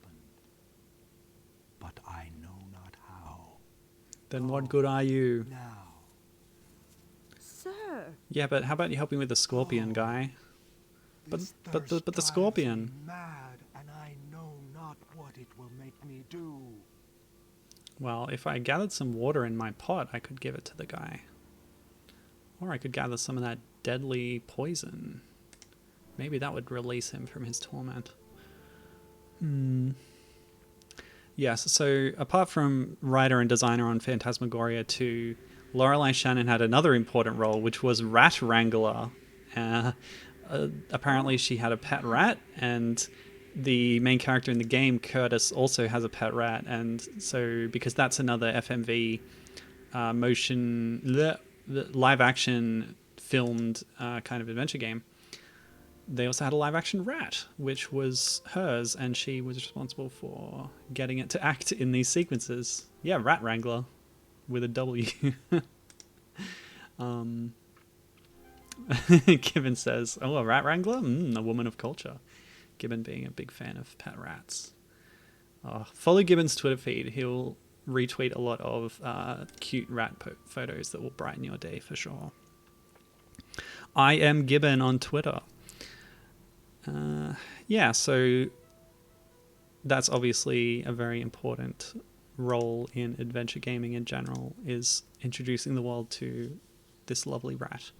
Speaker 4: but I know not how.
Speaker 1: Then what good are you?
Speaker 4: Now,
Speaker 2: Sir,
Speaker 1: Yeah, but how about you help me with the scorpion guy?
Speaker 4: this
Speaker 1: but the
Speaker 4: thirst drives
Speaker 1: scorpion.
Speaker 4: me mad, and I know not what it will make me do.
Speaker 1: Well, if I gathered some water in my pot, I could give it to the guy. Or I could gather some of that deadly poison. Maybe that would release him from his torment. Yes, so apart from writer and designer on Phantasmagoria 2, Lorelei Shannon had another important role, which was rat wrangler. Apparently she had a pet rat, and the main character in the game, Curtis, also has a pet rat. And so, because that's another FMV live action filmed kind of adventure game, they also had a live action rat, which was hers, and she was responsible for getting it to act in these sequences. Yeah, Rat Wrangler with a W. Gibbon says, "Oh, a rat wrangler? A woman of culture." Gibbon being a big fan of pet rats. Follow Gibbon's Twitter feed. He'll retweet a lot of cute rat photos that will brighten your day for sure. I am Gibbon on Twitter. Yeah, so that's obviously a very important role in adventure gaming in general, is introducing the world to this lovely rat.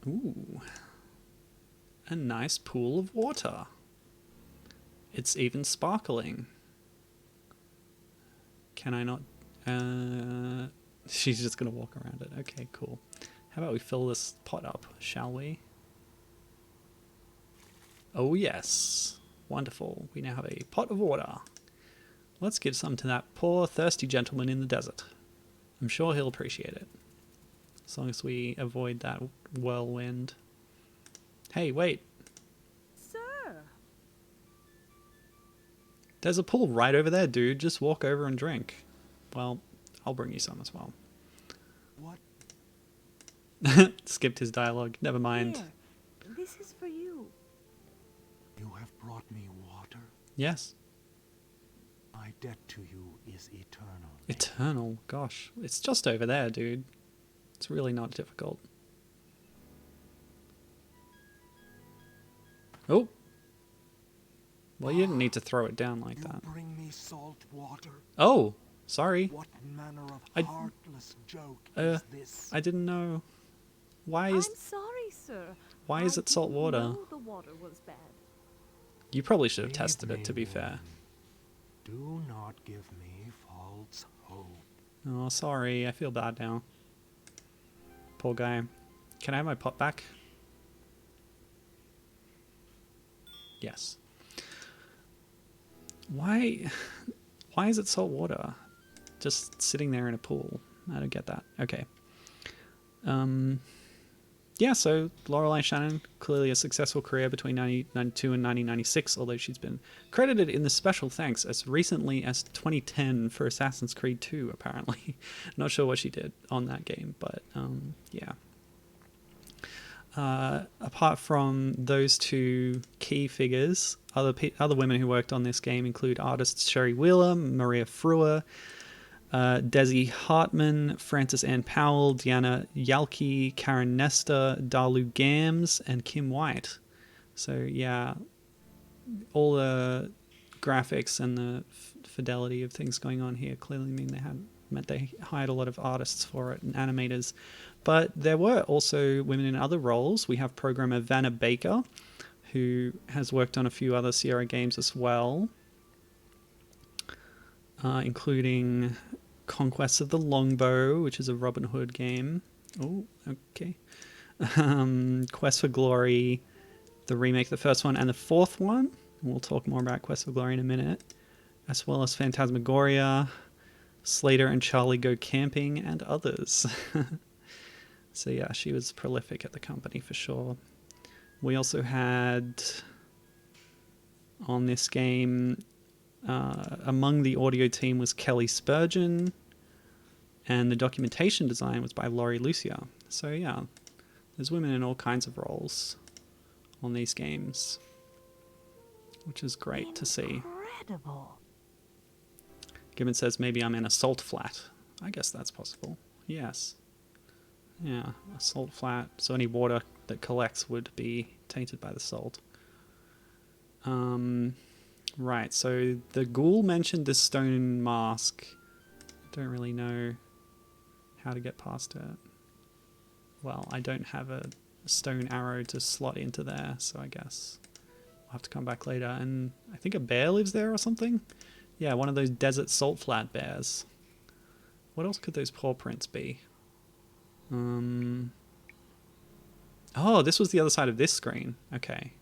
Speaker 1: Ooh. A nice pool of water. It's even sparkling. Can I not... she's just going to walk around it. Okay, cool. How about we fill this pot up, shall we? Oh yes. Wonderful. We now have a pot of water. Let's give some to that poor thirsty gentleman in the desert. I'm sure he'll appreciate it. As long as we avoid that whirlwind. Hey, wait.
Speaker 2: sir.
Speaker 1: There's a pool right over there, dude. Just walk over and drink. Well, I'll bring you some as well.
Speaker 4: What?
Speaker 1: Skipped his dialogue. Never mind.
Speaker 2: Here, this is for you.
Speaker 4: You have brought me water?
Speaker 1: Yes.
Speaker 4: My debt to you is eternal.
Speaker 1: Eternal. Gosh. It's just over there, dude. It's really not difficult. Oh. Well, you didn't need to throw it down like
Speaker 4: You
Speaker 1: that.
Speaker 4: bring me salt water?
Speaker 1: Oh, sorry.
Speaker 4: What manner of
Speaker 1: I-
Speaker 4: heartless joke is this?
Speaker 1: I didn't know. Why
Speaker 2: I'm
Speaker 1: is...
Speaker 2: sorry, sir.
Speaker 1: Why is
Speaker 2: I
Speaker 1: it salt
Speaker 2: didn't
Speaker 1: water?
Speaker 2: know the water was bad.
Speaker 1: You probably should have
Speaker 4: Leave
Speaker 1: tested it,
Speaker 4: me
Speaker 1: to be fair.
Speaker 4: alone. Do not give me false hope.
Speaker 1: Oh, sorry. I feel bad now. Poor guy. Can I have my pot back? Yes. Why is it salt water? Just sitting there in a pool. I don't get that. Okay. Yeah, so Lorelei Shannon, clearly a successful career between 1992 and 1996, although she's been credited in the special thanks as recently as 2010 for Assassin's Creed 2, apparently. Not sure what she did on that game, but yeah. Apart from those two key figures, other women who worked on this game include artists Sherry Wheeler, Maria Frewer, Desi Hartman, Frances Ann Powell, Deanna Yalke, Karen Nestor, Dalu Gams, and Kim White. So yeah, all the graphics and the fidelity of things going on here clearly meant they hired a lot of artists for it and animators. But there were also women in other roles. We have programmer Vanna Baker, who has worked on a few other Sierra games as well, including Conquest of the Longbow, which is a Robin Hood game. Oh, okay. Quest for Glory, the remake, the first one, and the fourth one. We'll talk more about Quest for Glory in a minute. As well as Phantasmagoria, Slater and Charlie Go Camping, and others. So yeah, she was prolific at the company for sure. We also had on this game, among the audio team was Kelly Spurgeon, and the documentation design was by Laurie Lucia. So yeah, there's women in all kinds of roles on these games, which is great to see.
Speaker 2: Incredible.
Speaker 1: Gibbon says maybe I'm in a salt flat. I guess that's possible. Yes. Yeah, a salt flat. So any water that collects would be tainted by the salt. Right, so the ghoul mentioned this stone mask. I don't really know how to get past it. Well, I don't have a stone arrow to slot into there, so I guess I'll have to come back later. And I think a bear lives there or something? Yeah, one of those desert salt flat bears. What else could those paw prints be? Oh, this was the other side of this screen. Okay.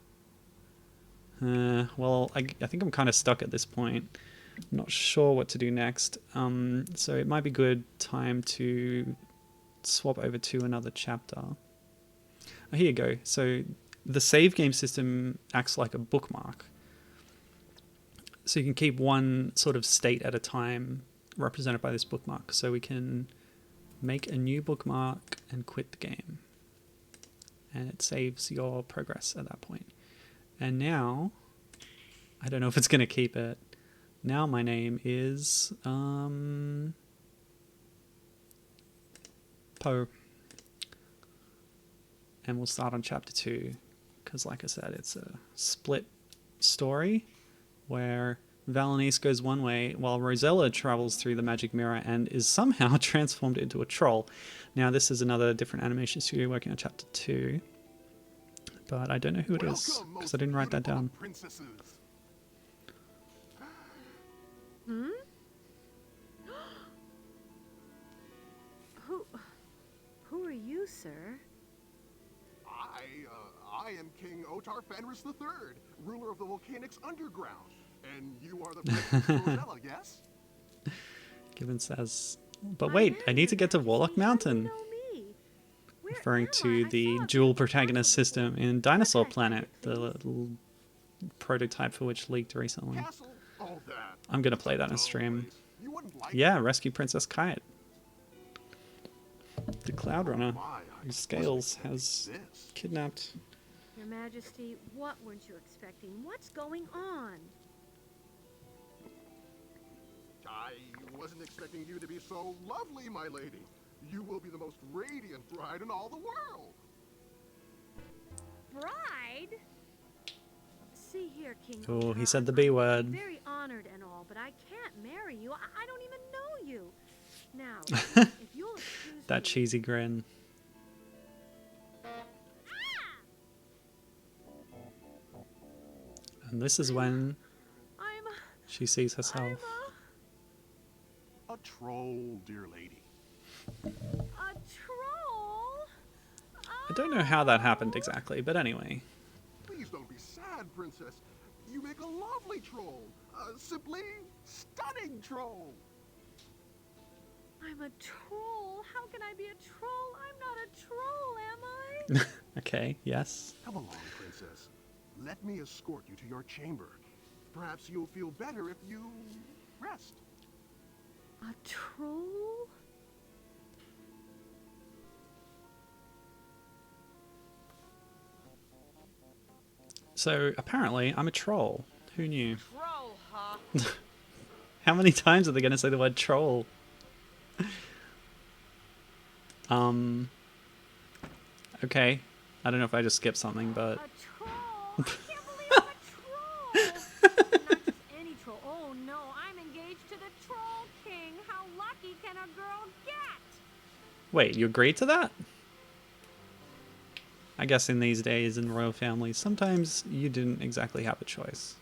Speaker 1: Well, I think I'm kind of stuck at this point. I'm not sure what to do next. So it might be good time to swap over to another chapter. Oh, here you go. So the save game system acts like a bookmark. So you can keep one sort of state at a time represented by this bookmark. So we can make a new bookmark and quit the game. And it saves your progress at that point. And now, I don't know if it's going to keep it. Now my name is Poe. And we'll start on chapter 2. Because like I said, it's a split story where Valanice goes one way while Rosella travels through the magic mirror and is somehow transformed into a troll. Now this is another different animation studio working on chapter 2. But I don't know who it is because I didn't write that down.
Speaker 2: Hmm? Who are you, sir?
Speaker 5: I am King Otar Fenris III, ruler of the Volcanics Underground. And you are the Princess Rosella, yes?
Speaker 1: Gibbon says, but wait, I need to get to Warlock Mountain. Referring to the dual protagonist system in Dinosaur Planet, the little prototype for which leaked recently. I'm going to play that in stream. Yeah, rescue Princess Kite. The Cloud Runner, whose Scales has kidnapped.
Speaker 2: Your Majesty, what weren't you expecting? What's going on?
Speaker 5: I wasn't expecting you to be so lovely, my lady. You will be the most radiant bride in all the world.
Speaker 2: Bride? See here, King.
Speaker 1: Oh, he said the B word.
Speaker 2: I'm very honored and all, but I can't marry you. I don't even know you. Now, if you'll excuse
Speaker 1: that
Speaker 2: me.
Speaker 1: cheesy grin. And this is when she sees herself.
Speaker 5: A troll, dear lady.
Speaker 2: A troll?
Speaker 1: I don't know how that happened exactly, but anyway.
Speaker 5: Please don't be sad, princess. You make a lovely troll. Simply stunning troll.
Speaker 2: I'm a troll. How can I be a troll? I'm not a troll, am I?
Speaker 1: Okay, yes.
Speaker 5: Come along, princess. Let me escort you to your chamber. Perhaps you'll feel better if you rest.
Speaker 2: A troll?
Speaker 1: So apparently I'm a troll. Who knew?
Speaker 2: Troll, huh?
Speaker 1: How many times are they going to say the word troll? Okay. I don't know if I just skipped something, but...
Speaker 2: A troll? I can't believe I'm a troll! Not just any troll. Oh no, I'm engaged to the Troll King. How lucky can a girl get?
Speaker 1: Wait, you agreed to that? I guess in these days in royal families, sometimes you didn't exactly have a choice.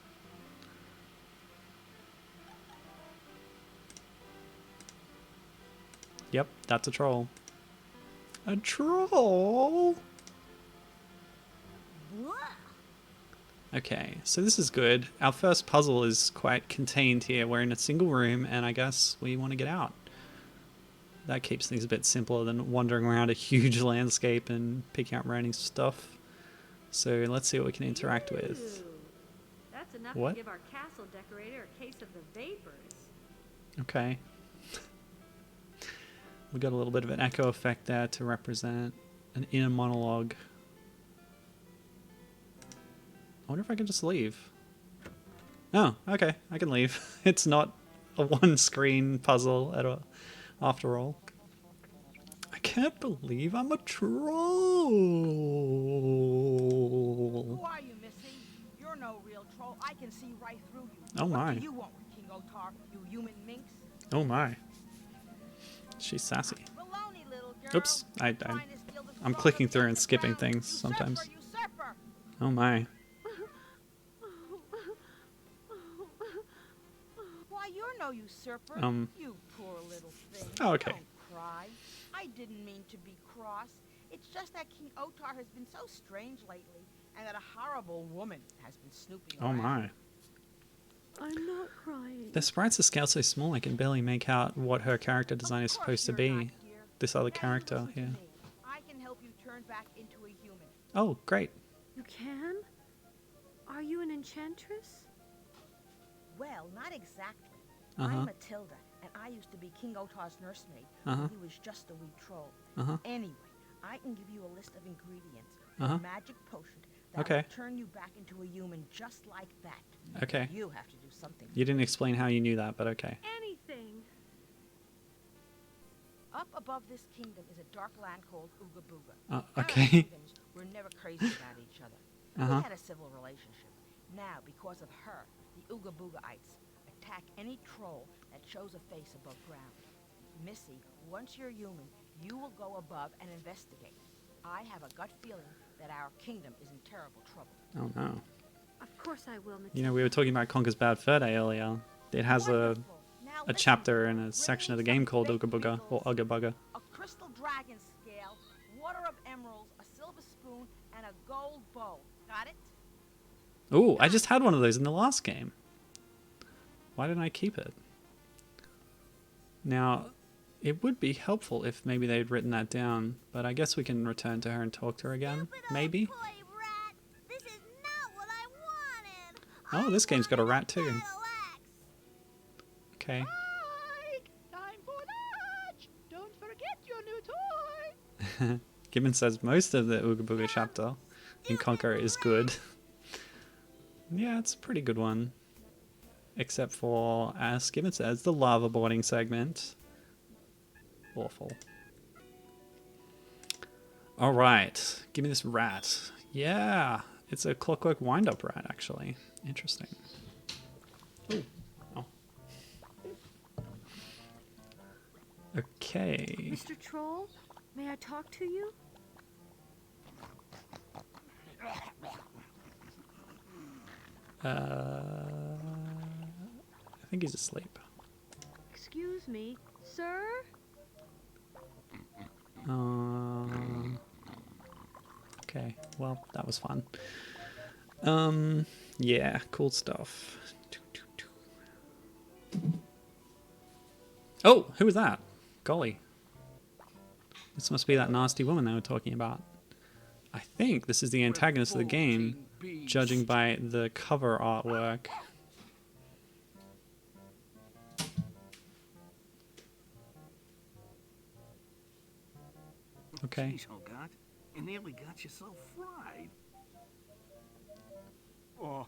Speaker 1: Yep, that's a troll. A troll? Okay, so this is good. Our first puzzle is quite contained here. We're in a single room, and I guess we want to get out. That keeps things a bit simpler than wandering around a huge landscape and picking up random stuff. So let's see what we can interact with.
Speaker 2: Ew. That's enough
Speaker 1: What?
Speaker 2: to give our castle decorator a case of the vapors.
Speaker 1: Okay. We got a little bit of an echo effect there to represent an inner monologue. I wonder if I can just leave. Oh, okay, I can leave. It's not a one-screen puzzle at all, after all. I can't believe I'm a troll.
Speaker 6: Who are you, Missy? You're no real troll. I can see right through you.
Speaker 1: Oh my.
Speaker 6: What do you want with King Otar, you human minx?
Speaker 1: Oh my. She's sassy.
Speaker 6: Baloney, little girl.
Speaker 1: Oops, I'm clicking through and skipping things sometimes.
Speaker 6: Usurper.
Speaker 1: Oh my.
Speaker 6: Why, you're no usurper. You poor little thing.
Speaker 1: Oh, okay.
Speaker 6: Don't cry. I didn't mean to be cross. It's just that King Otar has been so strange lately, and that a horrible woman has been snooping
Speaker 1: Oh
Speaker 6: around.
Speaker 1: my.
Speaker 2: I'm not crying.
Speaker 1: The sprites are scaled so small I can barely make out what her character design is
Speaker 6: Of course
Speaker 1: supposed to
Speaker 6: you're
Speaker 1: be.
Speaker 6: not, dear.
Speaker 1: This other
Speaker 6: Now
Speaker 1: character
Speaker 6: listen to
Speaker 1: here.
Speaker 6: me. I can help you turn back into a human.
Speaker 1: Oh, great.
Speaker 2: You can? Are you an enchantress?
Speaker 6: Well, not exactly.
Speaker 1: Uh-huh.
Speaker 6: I'm Matilda, and I used to be King Otar's nursemaid
Speaker 1: Uh-huh.
Speaker 6: when he was just a wee troll.
Speaker 1: Uh-huh.
Speaker 6: Anyway, I can give you a list of ingredients for
Speaker 1: Uh-huh.
Speaker 6: a magic potion that
Speaker 1: Okay.
Speaker 6: will turn you back into a human just like that.
Speaker 1: Okay.
Speaker 6: You have to do something.
Speaker 1: You didn't explain how you knew that, but okay.
Speaker 2: Anything.
Speaker 6: Up above this kingdom is a dark land called Ooga Booga. Our
Speaker 1: Okay.
Speaker 6: kingdoms were never crazy about each other.
Speaker 1: Uh-huh.
Speaker 6: We had a civil relationship. Now, because of her, the Ooga Boogaites attack any troll that shows a face above ground. Missy, once you're human, you will go above and investigate. I have a gut feeling that our kingdom is in terrible trouble.
Speaker 1: Oh no.
Speaker 2: Of course I will, Matilda.
Speaker 1: You know, we were talking about Conker's Bad Fur Day earlier. It has
Speaker 6: Wonderful. Now
Speaker 1: a
Speaker 6: listen,
Speaker 1: chapter in a
Speaker 6: bring
Speaker 1: section of
Speaker 6: me
Speaker 1: the game
Speaker 6: some
Speaker 1: called
Speaker 6: baked
Speaker 1: Ooga Booga, or
Speaker 6: bagels,
Speaker 1: Ugga Bugga.
Speaker 6: a crystal dragon scale, water of emeralds, a silver spoon, and a gold bowl. Got it?
Speaker 1: Oh, I just had one of those in the last game. Why didn't I keep it? Now, it would be helpful if maybe they'd written that down, but I guess we can return to her and talk to her again, maybe?
Speaker 7: This is not what I wanted.
Speaker 1: Oh, this game's got a rat too.
Speaker 7: Relax.
Speaker 1: Okay.
Speaker 6: Time for lunch! Don't forget your new toy!
Speaker 1: Gibbon says most of the Ooga Booga chapter in Conquer is good. Yeah, it's a pretty good one. Except for, as Gibbon says, the lava boarding segment. Awful. Alright, give me this rat. Yeah, it's a clockwork wind-up rat, actually. Interesting. Ooh. Oh. Okay.
Speaker 2: Mr. Troll, may I talk to you?
Speaker 1: I think he's asleep.
Speaker 2: Excuse me, sir?
Speaker 1: Okay, well, that was fun. Yeah, cool stuff. Oh, who was that? Golly. This must be that nasty woman they were talking about. I think this is the antagonist of the game, judging by the cover artwork. Okay.
Speaker 8: Jeez, Hogarth, you nearly got yourself fried.
Speaker 9: Oh,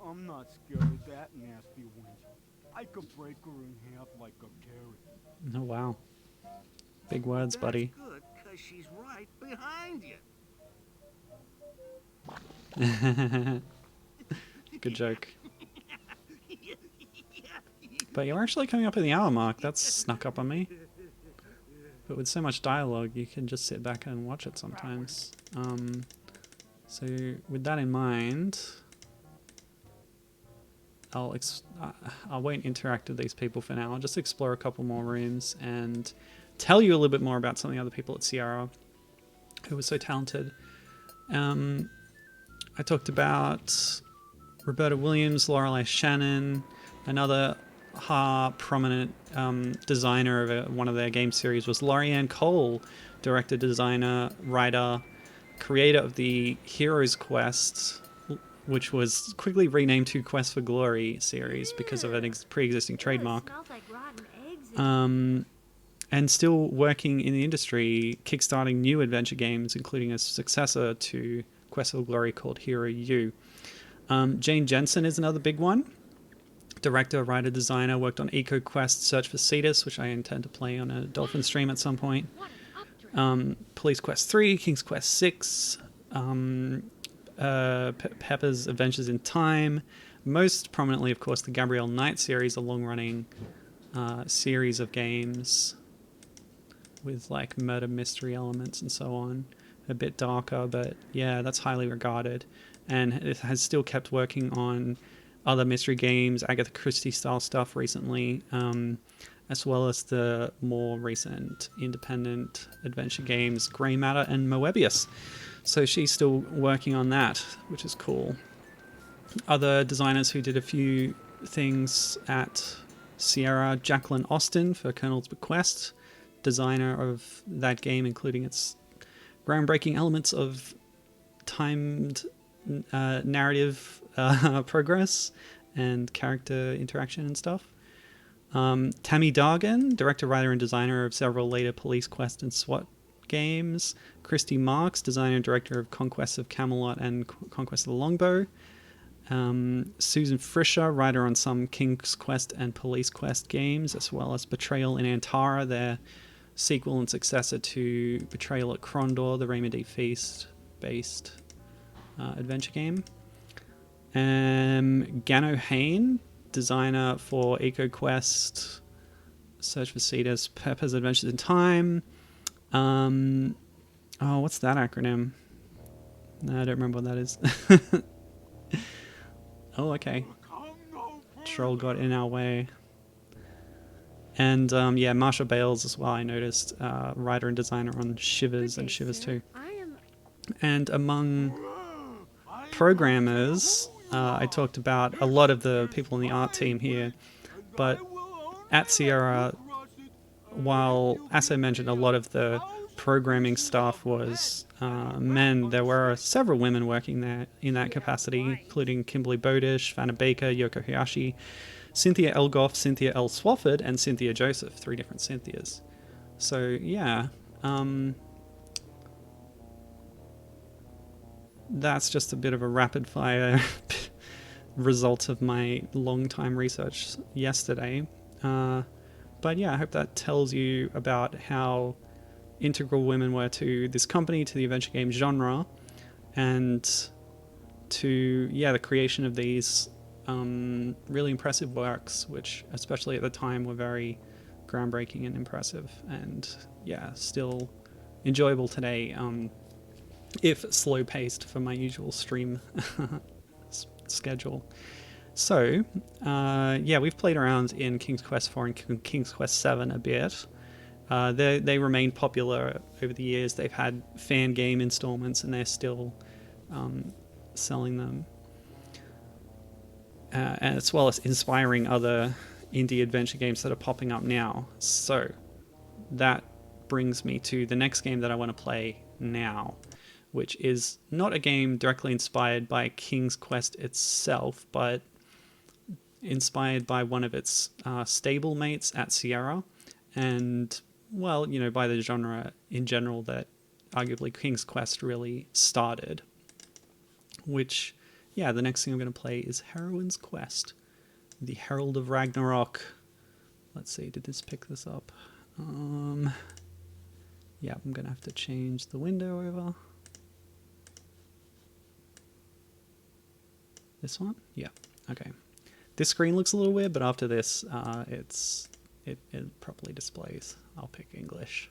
Speaker 9: I'm not scared of that nasty wench. I could break her in half like a carrot.
Speaker 1: Oh, wow. Big words, buddy.
Speaker 8: That's good, 'cause she's right behind you.
Speaker 1: Good joke. But you're actually coming up in the hour mark. That's snuck up on me. But with so much dialogue, you can just sit back and watch it sometimes. So with that in mind, I won't interact with these people for now. I'll just explore a couple more rooms and tell you a little bit more about some of the other people at Sierra who were so talented. I talked about Roberta Williams, Lorelei Shannon, another prominent designer of one of their game series was Lorianne Cole, director, designer, writer, creator of the Heroes Quest, which was quickly renamed to Quest for Glory series because of an pre-existing trademark.
Speaker 2: Smells like rotten eggs.
Speaker 1: And still working in the industry, kickstarting new adventure games, including a successor to Quest for Glory called Hero U. Jane Jensen is another big one. Director, writer, designer, worked on EcoQuest Search for Cetus, which I intend to play on a Dolphin stream at some point. Police Quest 3, King's Quest 6, Pepper's Adventures in Time. Most prominently, of course, the Gabrielle Knight series, a long-running series of games with like murder mystery elements and so on. A bit darker, but yeah, that's highly regarded. And it has still kept working on other mystery games, Agatha Christie style stuff recently, as well as the more recent independent adventure games, Grey Matter and Moebius. So she's still working on that, which is cool. Other designers who did a few things at Sierra, Jacqueline Austin for Colonel's Bequest, designer of that game, including its groundbreaking elements of timed narrative progress and character interaction and stuff. Tammy Dargan, director, writer, and designer of several later Police Quest and SWAT games. Christy Marks, designer and director of Conquest of Camelot and Conquest of the Longbow. Susan Fisher, writer on some King's Quest and Police Quest games, as well as Betrayal in Antara, their sequel and successor to Betrayal at Krondor, the Raymond D. Feast-based adventure game. Gano Hain, designer for EcoQuest, Search for Cetus, Pepper's Adventures in Time. What's that acronym? No, I don't remember what that is. Oh, okay. Troll got in our way. And Marsha Bales as well, I noticed, writer and designer on Shivers and Shivers 2. And among programmers, I talked about a lot of the people in the art team here, but at Sierra, while, as I mentioned, a lot of the programming staff was men, there were several women working there in that capacity, including Kimberly Bodish, Vanna Baker, Yoko Hayashi, Cynthia Elgoff, Cynthia L. Swafford, and Cynthia Joseph, 3 different Cynthias. So, yeah. That's just a bit of a rapid-fire result of my long-time research yesterday. But yeah, I hope that tells you about how integral women were to this company, to the adventure game genre, and to, the creation of these really impressive works, which especially at the time were very groundbreaking and impressive, and still enjoyable today, if slow paced for my usual stream schedule. So we've played around in King's Quest 4 and King's Quest 7 a bit. They remain popular over the years. They've had fan game installments and they're still selling them, as well as inspiring other indie adventure games that are popping up now. So that brings me to the next game that I want to play now, which is not a game directly inspired by King's Quest itself, but inspired by one of its stable mates at Sierra, and, well, by the genre in general that arguably King's Quest really started. Which, the next thing I'm going to play is Heroine's Quest, the Herald of Ragnarok. Let's see, did this pick this up? I'm going to have to change the window over. This one? Yeah, okay. This screen looks a little weird, but after this, it properly displays. I'll pick English.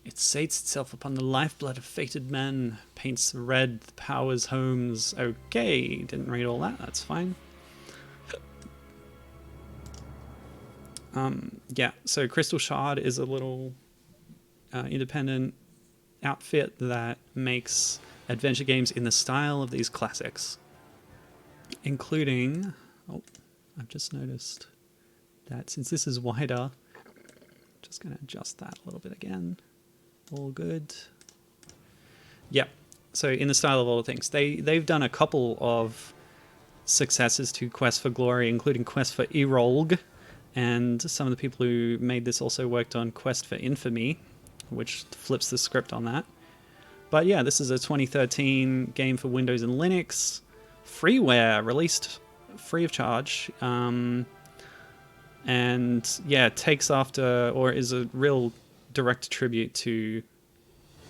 Speaker 1: It sates itself upon the lifeblood of fated men, paints red the powers' homes. Okay, didn't read all that, that's fine. Yeah, so Crystal Shard is a little independent outfit that makes adventure games in the style of these classics, including, oh, I've just noticed that since this is wider, just going to adjust that a little bit again. All good. Yep. So in the style of all the things, they've done a couple of successors to Quest for Glory, including Quest for Herald, and some of the people who made this also worked on Quest for Infamy, which flips the script on that. But yeah, this is a 2013 game for Windows and Linux, freeware, released free of charge, and yeah, it takes after, or is a real direct tribute to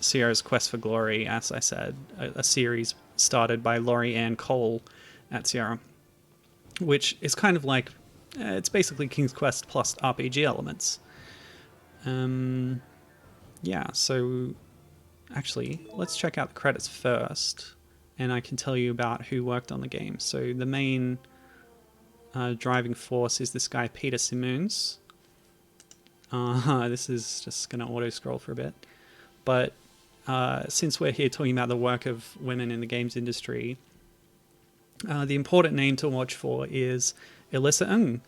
Speaker 1: Sierra's Quest for Glory, as I said, a series started by Laurie Ann Cole at Sierra, which is kind of like, it's basically King's Quest plus RPG elements. Yeah, so actually, let's check out the credits first, and I can tell you about who worked on the game. So the main driving force is this guy, Peter Simmons. This is just going to auto-scroll for a bit. But since we're here talking about the work of women in the games industry, the important name to watch for is Elissa Ng,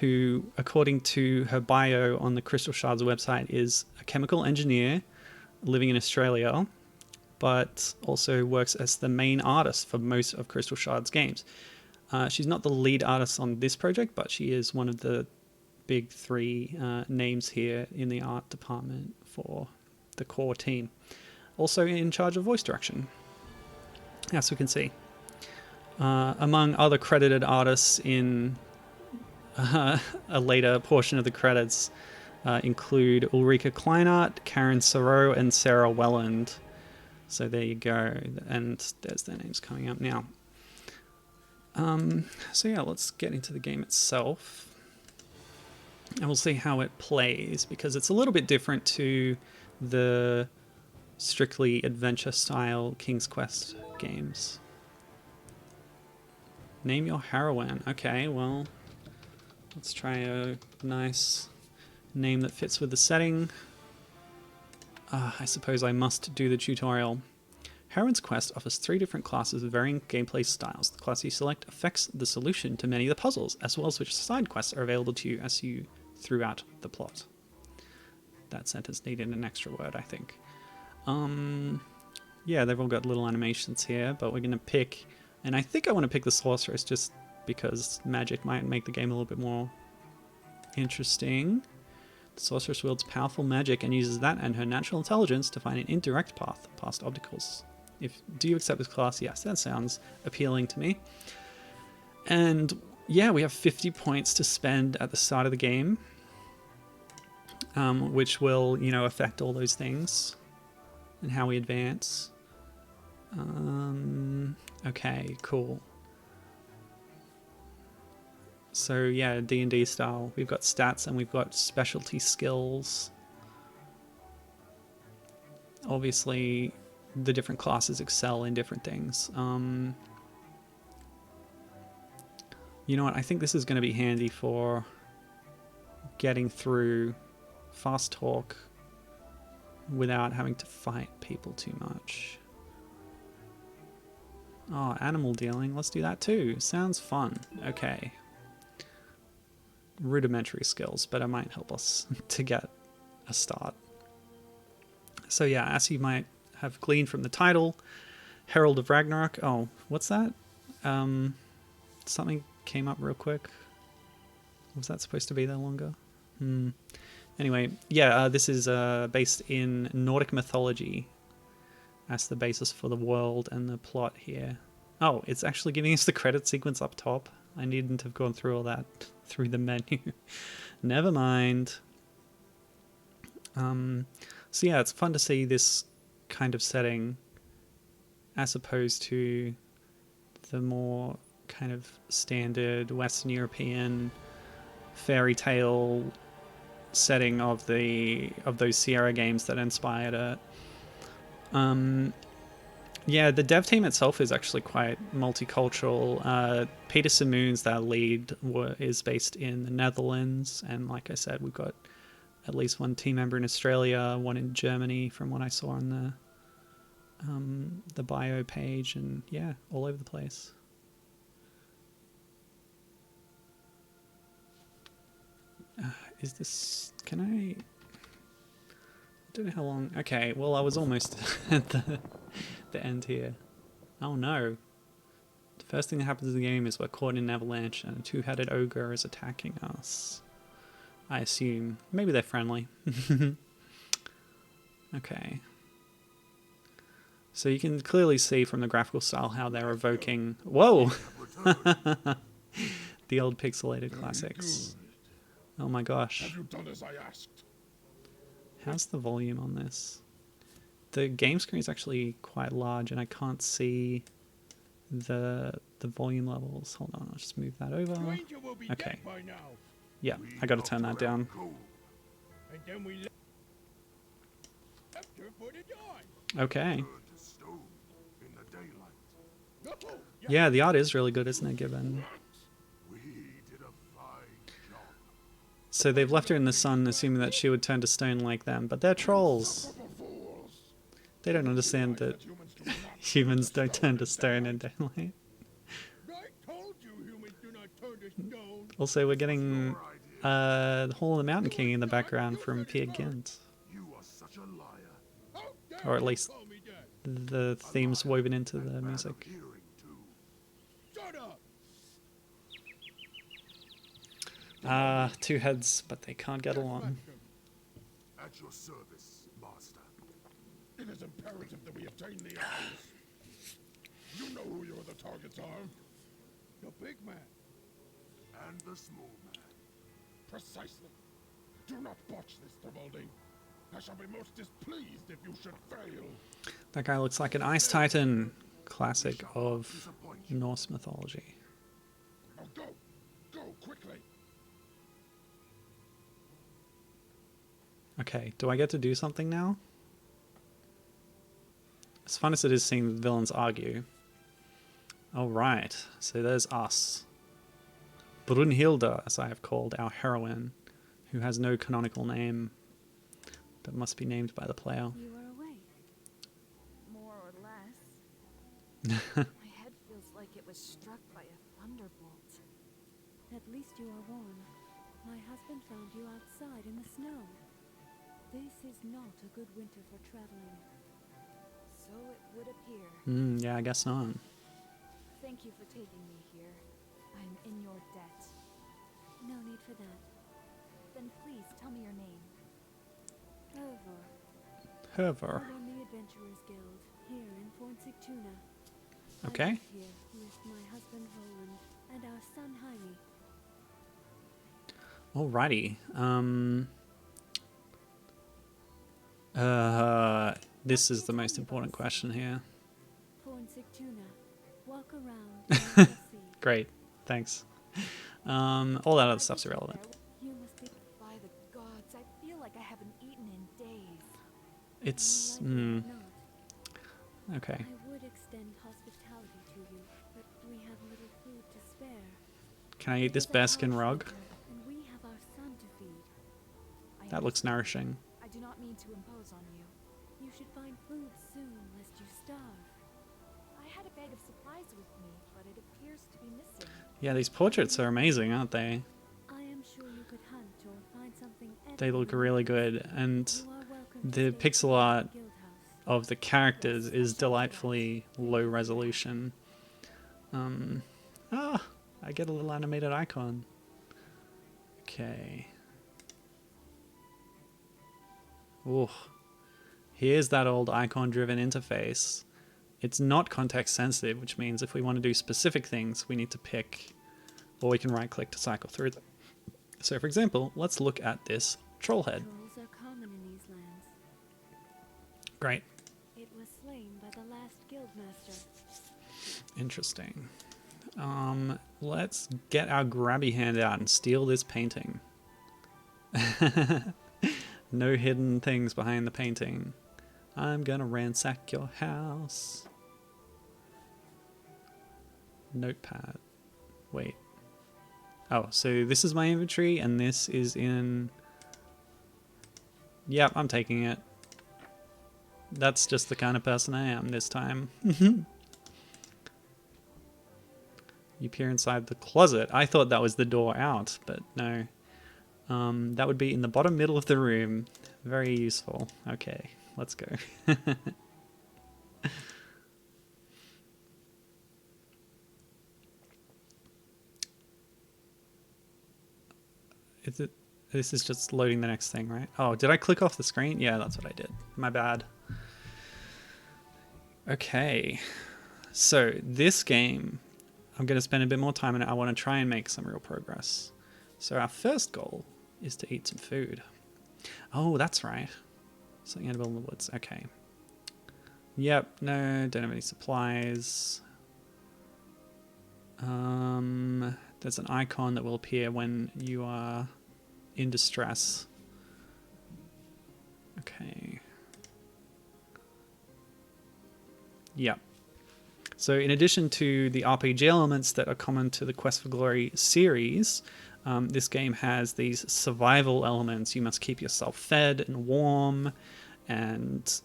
Speaker 1: who, according to her bio on the Crystal Shards website, is a chemical engineer living in Australia, but also works as the main artist for most of Crystal Shards games. She's not the lead artist on this project, but she is one of the big three names here in the art department for the core team. Also in charge of voice direction, as we can see. Among other credited artists in a later portion of the credits include Ulrika Kleinert, Karen Sorrow, and Sarah Welland. So there you go, and there's their names coming up now. So yeah, let's get into the game itself. And we'll see how it plays, because it's a little bit different to the strictly adventure style King's Quest games. Name your heroine. Okay, well, let's try a nice name that fits with the setting. I suppose I must do the tutorial. Heroine's Quest offers 3 different classes with varying gameplay styles. The class you select affects the solution to many of the puzzles, as well as which side quests are available to you as you throughout the plot. That sentence needed an extra word, I think. Yeah, they've all got little animations here, but we're going to pick, and I think I want to pick the Sorceress just because magic might make the game a little bit more interesting. The Sorceress wields powerful magic and uses that and her natural intelligence to find an indirect path past obstacles. Do you accept this class? Yes, that sounds appealing to me. And yeah, we have 50 points to spend at the start of the game, which will, you know, affect all those things and how we advance. Okay, cool. So yeah, D&D style. We've got stats and we've got specialty skills. Obviously, the different classes excel in different things. You know what? I think this is going to be handy for getting through fast talk without having to fight people too much. Oh, animal dealing. Let's do that too. Sounds fun. Okay. Rudimentary skills, but it might help us to get a start. So yeah, as you might have gleaned from the title, Herald of Ragnarok. Oh, what's that? Something came up real quick. Was that supposed to be there longer? Anyway, yeah, this is based in Nordic mythology as the basis for the world and the plot here. Oh, it's actually giving us the credit sequence up top. I needn't have gone through all that through the menu. Never mind. So yeah, it's fun to see this kind of setting as opposed to the more kind of standard Western European fairy tale setting of those Sierra games that inspired it. Yeah, the dev team itself is actually quite multicultural. Peter Simoons, their lead, is based in the Netherlands, and like I said, we've got at least one team member in Australia, one in Germany, from what I saw on the bio page, and yeah, all over the place. Is this? Can I don't know how long. Okay, well, I was almost at the end here. Oh no. The first thing that happens in the game is we're caught in an avalanche and a two-headed ogre is attacking us. I assume. Maybe they're friendly. Okay. So you can clearly see from the graphical style how they're evoking... Whoa! The old pixelated classics. Oh my gosh.
Speaker 5: Have you done as I asked?
Speaker 1: How's the volume on this? The game screen is actually quite large and I can't see the volume levels. Hold on, I'll just move that over. Okay. Yeah, I gotta turn that down. Okay. Yeah, the art is really good, isn't it, given? So they've left her in the sun, assuming that she would turn to stone like them, but they're trolls. They don't understand that humans don't turn to stone in daylight. Also, we're getting the Hall of the Mountain King in the background from Peer Gynt. Or at least the themes woven into the music. Two heads, but they can't get along.
Speaker 5: At your service, master. It is imperative that we obtain the eyes. You know who your other targets are. The big man. And the small man. Precisely. Do not botch this, Tevaldi. I shall be most displeased if you should fail.
Speaker 1: That guy looks like an ice titan, classic of Norse mythology.
Speaker 5: Now go! Go quickly!
Speaker 1: Okay, do I get to do something now? As fun as it is seeing the villains argue. Alright, so there's us. Brunhilde, as I have called our heroine, who has no canonical name, but must be named by the player.
Speaker 2: You are awake. More or less. My head feels like it was struck by a thunderbolt.
Speaker 10: At least you are warm. My husband found you outside in the snow. This is not a good winter for traveling.
Speaker 2: So it would appear.
Speaker 1: Yeah, I guess not.
Speaker 2: Thank you for taking me here. I'm in your debt.
Speaker 10: No need for that.
Speaker 2: Then please tell me your name.
Speaker 1: Hervor.
Speaker 10: I'm on the Adventurers Guild, here in Fort Sigtuna.
Speaker 1: Okay.
Speaker 10: I live here with my husband Roland and our son
Speaker 1: Jaime. Alrighty. This is the most important question here.
Speaker 10: Fort Sigtuna. Walk around and you'll see.
Speaker 1: Great, thanks. All that other stuff's irrelevant.
Speaker 10: You must be
Speaker 2: By the gods, I feel like I haven't eaten in days.
Speaker 1: It's okay.
Speaker 10: I would extend hospitality to you, but we have little food to spare.
Speaker 1: Can I eat this bearskin rug?
Speaker 10: And we have our son to feed.
Speaker 1: That looks nourishing.
Speaker 2: I do not mean to impose on you.
Speaker 10: You should find food soon, lest you starve.
Speaker 2: I had a bag of supplies with me, but it appears to be missing.
Speaker 1: Yeah, these portraits are amazing, aren't they?
Speaker 10: I am sure you could hunt or find something.
Speaker 1: They look really good, and
Speaker 10: You are welcome to
Speaker 1: the
Speaker 10: stay
Speaker 1: pixel art
Speaker 10: at the guild house.
Speaker 1: of the characters is delightfully low resolution. I get a little animated icon. Okay. Ooh. Here's that old icon-driven interface. It's not context sensitive, which means if we want to do specific things, we need to pick, or we can right-click to cycle through them. So, for example, let's look at this troll head.
Speaker 10: Trolls are common in these lands.
Speaker 1: Great.
Speaker 10: It was slain by the last guildmaster.
Speaker 1: Interesting. Let's get our grabby hand out and steal this painting. No hidden things behind the painting. I'm gonna ransack your house. Notepad. Wait. Oh, so this is my inventory and this is in... Yep, I'm taking it. That's just the kind of person I am this time. You peer inside the closet. I thought that was the door out, but no. That would be in the bottom middle of the room. Very useful. Okay, let's go. Is it? This is just loading the next thing, right? Oh, did I click off the screen? Yeah, that's what I did. My bad. Okay, so this game, I'm going to spend a bit more time on it. I want to try and make some real progress. So our first goal is to eat some food. Oh, that's right. Something edible in the woods. Okay. Yep, no, don't have any supplies. There's an icon that will appear when you are in distress. Okay. Yep. So in addition to the RPG elements that are common to the Quest for Glory series, this game has these survival elements. You must keep yourself fed and warm and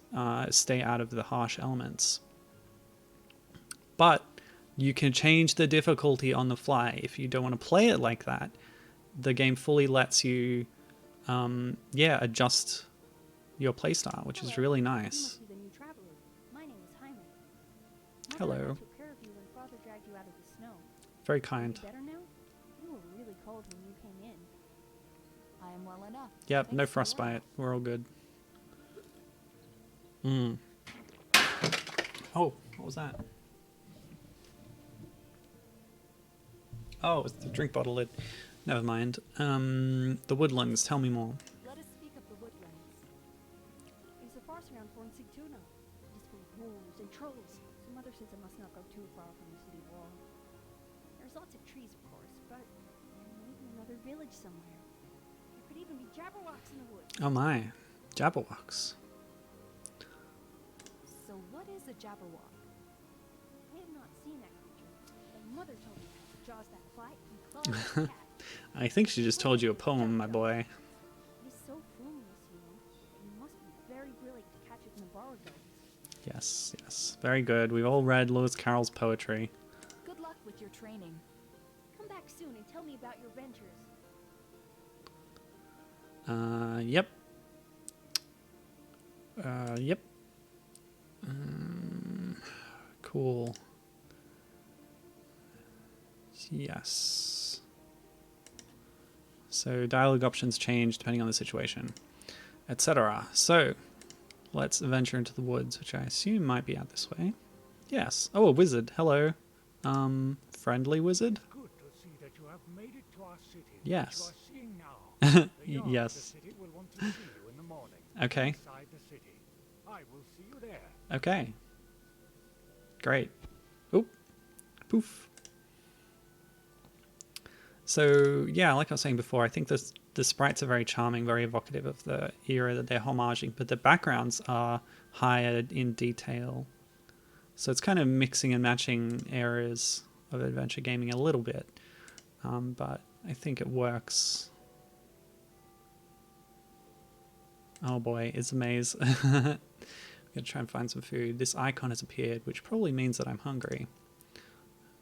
Speaker 1: stay out of the harsh elements. But you can change the difficulty on the fly. If you don't want to play it like that, the game fully lets you adjust your playstyle, which is really nice. Hello. Very kind. Yep, no frostbite. We're all good. Oh, what was that? Oh, it's the drink bottle lid. Never mind. The woodlands, tell me more.
Speaker 10: Let us speak of the woodlands. It's a forest around Fornsigtuna. It is full of wolves and trolls. So Mother says I must not go too far from the city wall. There's lots of trees, of course, but maybe another village somewhere. There could even be jabberwocks in the woods.
Speaker 1: Oh my, jabberwocks.
Speaker 10: So what is a jabberwock? I have not seen that creature, but Mother told me it has jaws that bite and claws like a cat.
Speaker 1: I think she just told you a poem, my boy.
Speaker 10: It is so formless, you know. You must be very brilliant to catch it in the borrowed gardens.
Speaker 1: Yes, yes. Very good. We've all read Lewis Carroll's poetry.
Speaker 10: Good luck with your training. Come back soon and tell me about your ventures.
Speaker 1: Yep. Yep. Cool. Yes. So dialogue options change depending on the situation, etc. So let's venture into the woods, which I assume might be out this way. Yes. Oh, a wizard. Hello. Friendly wizard?
Speaker 9: Good to see that you have made it to our city.
Speaker 1: Yes.
Speaker 9: Which you are seeing now. The yard
Speaker 1: Yes.
Speaker 9: of the city will want to see you in the morning.
Speaker 1: Okay.
Speaker 9: Inside the city. I will see you there.
Speaker 1: Okay. Great. Oop. Poof. So, yeah, like I was saying before, I think the sprites are very charming, very evocative of the era that they're homaging, but the backgrounds are higher in detail. So it's kind of mixing and matching eras of adventure gaming a little bit, but I think it works. Oh boy, it's a maze. I'm going to try and find some food. This icon has appeared, which probably means that I'm hungry.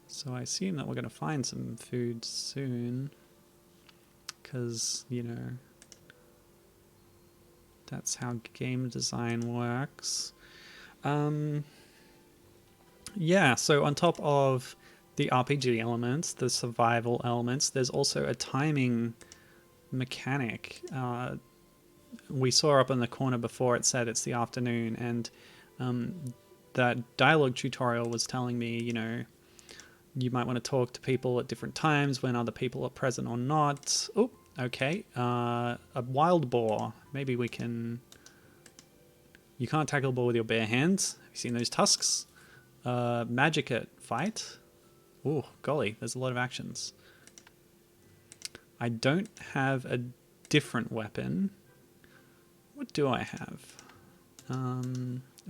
Speaker 1: So I assume that we're going to find some food soon. Because, you know, that's how game design works. Yeah, so on top of the RPG elements, the survival elements, there's also a timing mechanic. We saw up in the corner before it said it's the afternoon, and that dialogue tutorial was telling me, you know, you might want to talk to people at different times when other people are present or not. Oh, okay. A wild boar. Maybe we can... You can't tackle a boar with your bare hands. Have you seen those tusks? Magic it. Fight. Oh, golly. There's a lot of actions. I don't have a different weapon. What do I have?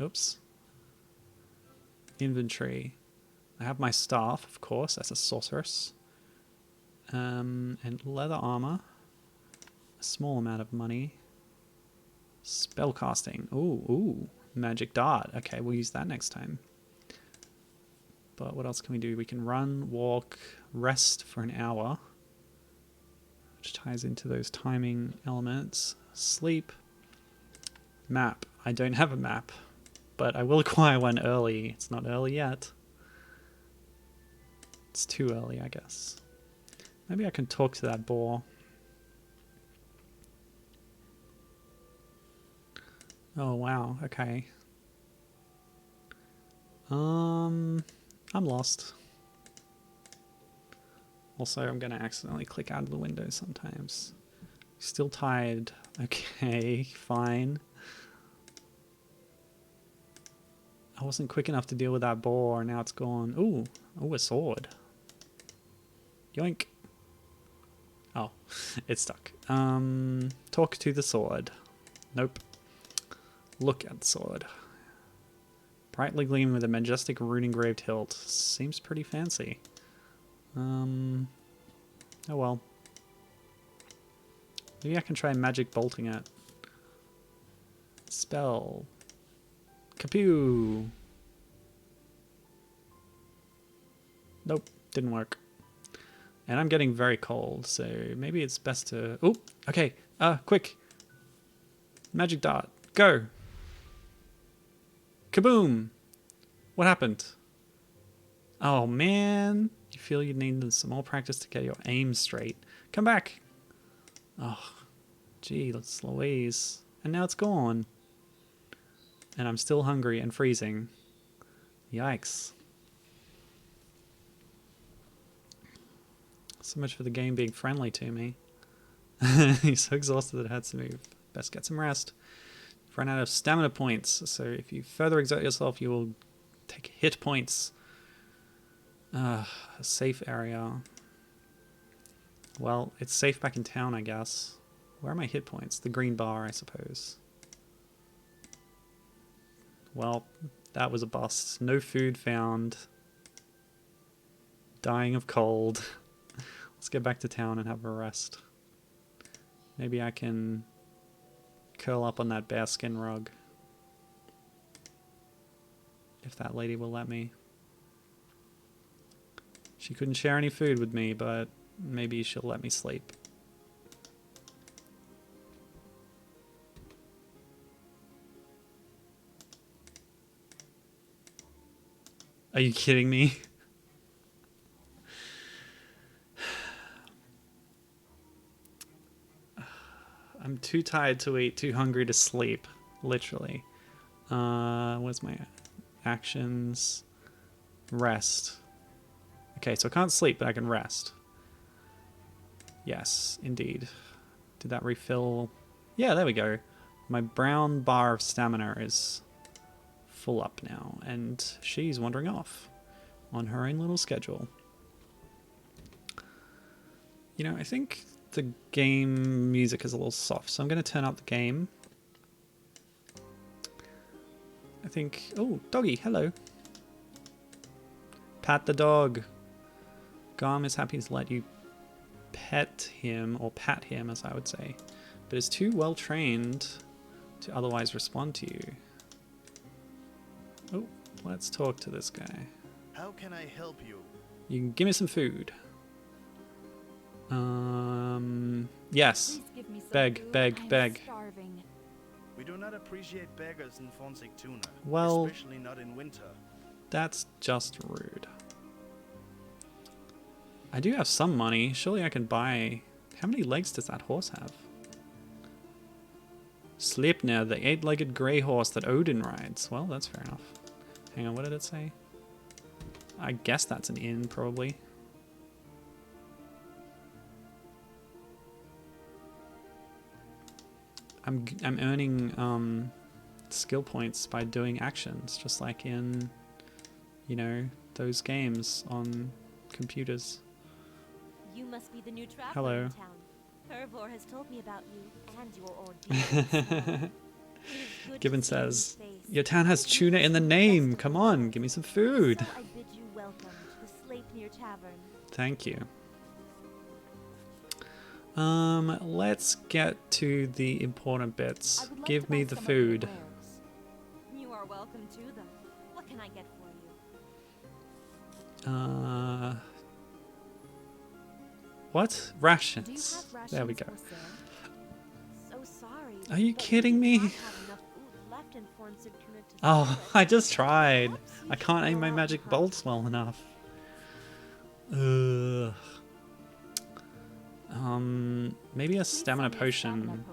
Speaker 1: Oops. Inventory. I have my staff, of course, as a sorceress. And leather armor. A small amount of money. Spellcasting. Ooh. Magic dart. Okay, we'll use that next time. But what else can we do? We can run, walk, rest for an hour. Which ties into those timing elements. Sleep. Map. I don't have a map. But I will acquire one early. It's not early yet. It's too early, I guess. Maybe I can talk to that boar. Oh, wow. Okay. I'm lost. Also, I'm going to accidentally click out of the window sometimes. Still tired. Okay, fine. I wasn't quick enough to deal with that boar, now it's gone. Ooh, a sword. Yoink. Oh, it's stuck. Talk to the sword. Nope. Look at the sword. Brightly gleaming with a majestic rune engraved hilt. Seems pretty fancy. Oh well. Maybe I can try magic bolting it. Spell. Kapew! Nope, didn't work. And I'm getting very cold, so maybe it's best to... Oh, okay. Quick. Magic dart. Go. Kaboom! What happened? Oh, man. You feel you need some more practice to get your aim straight. Come back. Oh, gee, that's Louise. And now it's gone. And I'm still hungry and freezing. Yikes. So much for the game being friendly to me. He's so exhausted that it had to move. Best get some rest. You've run out of stamina points, so if you further exert yourself, you will take hit points. A safe area. Well, it's safe back in town, I guess. Where are my hit points? The green bar, I suppose. Well, that was a bust. No food found. Dying of cold. Let's get back to town and have a rest. Maybe I can curl up on that bearskin rug. If that lady will let me. She couldn't share any food with me, but maybe she'll let me sleep. Are you kidding me? I'm too tired to eat, too hungry to sleep. Literally. Where's my actions? Rest. Okay, so I can't sleep, but I can rest. Yes, indeed. Did that refill? Yeah, there we go. My brown bar of stamina is full up now, and she's wandering off on her own little schedule. You know, I think the game music is a little soft, so I'm going to turn up the game. I think... Oh, doggy, hello. Pat the dog. Garm is happy to let you pet him, or pat him as I would say, but is too well trained to otherwise respond to you. Oh, let's talk to this guy.
Speaker 11: How can I help you?
Speaker 1: You can give me some food. Yes. Beg.
Speaker 11: We do not appreciate beggars in Tuna,
Speaker 1: well,
Speaker 11: especially not in winter.
Speaker 1: That's just rude. I do have some money. Surely I can buy... How many legs does that horse have? Sleipnir, the 8-legged grey horse that Odin rides. Well, that's fair enough. Hang on, what did it say? I guess that's an inn, probably. I'm earning skill points by doing actions, just like in, you know, those games on computers.
Speaker 12: You must be the new traveler
Speaker 1: Hello.
Speaker 12: in town.
Speaker 7: Hervor has told me about you and your ordeal.
Speaker 1: Gibbon says, your town has tuna in the name. Come on, give me some food.
Speaker 7: So I bid you welcome to the Sleipnir Tavern.
Speaker 1: Thank you. Let's get to the important bits. Give me the food.
Speaker 7: You are welcome to them. What can I get for you?
Speaker 1: What? Rations. There we go.
Speaker 7: So sorry.
Speaker 1: Are you kidding me? Oh, I just tried. I can't aim my magic bolts well enough. Ugh. Maybe a stamina potion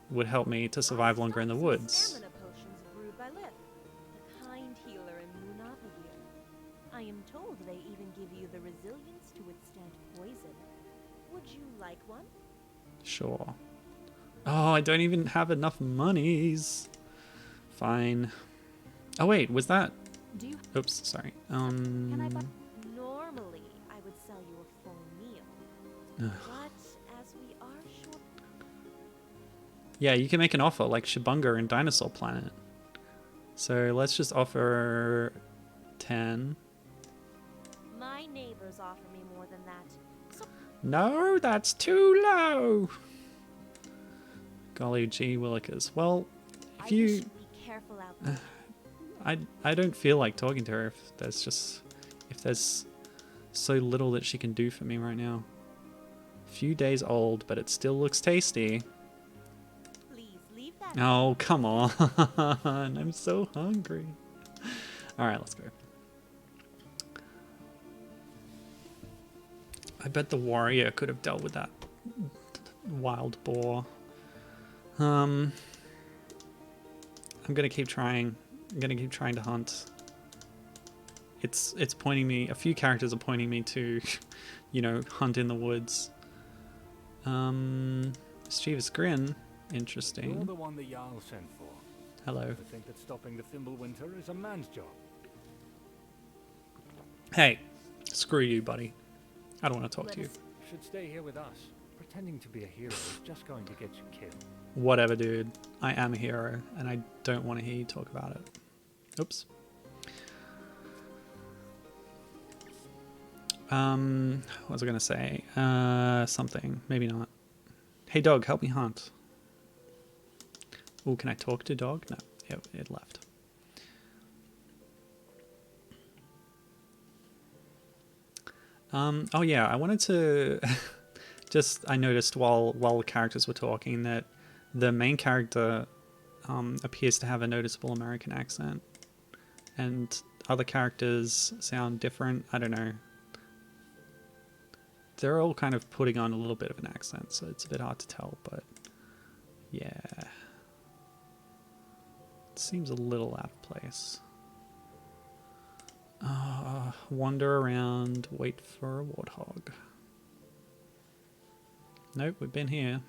Speaker 1: would help me to survive longer in the woods.
Speaker 7: Stamina potions brewed by Lith, the kind healer in Munavagir. I am told they even give you the resilience to withstand poison. Would you like one?
Speaker 1: Sure. Oh, I don't even have enough monies. Fine. Oh wait, was that? Oops, sorry.
Speaker 7: Can I buy? Normally, I would sell you a full meal, but as we are short.
Speaker 1: Yeah, you can make an offer like Shabunga in Dinosaur Planet. So let's just offer 10.
Speaker 7: My neighbors offer me more than that. So
Speaker 1: No, that's too low. Golly gee willikers. Well, if you...
Speaker 7: be careful out there.
Speaker 1: I don't feel like talking to her if there's so little that she can do for me right now. A few days old, but it still looks tasty.
Speaker 7: Please leave that.
Speaker 1: Oh, come on. I'm so hungry. Alright, let's go. I bet the warrior could have dealt with that wild boar. I'm gonna keep trying. I'm gonna keep trying to hunt. It's pointing me. A few characters are pointing me to, you know, hunt in the woods. Mischievous grin. Interesting.
Speaker 4: You're the one the Jarl sent for.
Speaker 1: Hello.
Speaker 4: I think that stopping the Thimblewinter is a man's job.
Speaker 1: Hey, screw you, buddy. I don't want to talk to you.
Speaker 4: You should stay here with us. Pretending to be a hero is just going to get you killed.
Speaker 1: Whatever, dude. I am a hero, and I don't want to hear you talk about it. Oops. What was I gonna say? Something. Maybe not. Hey, dog, help me hunt. Oh, can I talk to dog? No, it left. Oh yeah, I wanted to I noticed while the characters were talking that the main character appears to have a noticeable American accent, and other characters sound different. I don't know. They're all kind of putting on a little bit of an accent, so it's a bit hard to tell, but yeah. It seems a little out of place. Wander around, wait for a warthog. Nope, we've been here.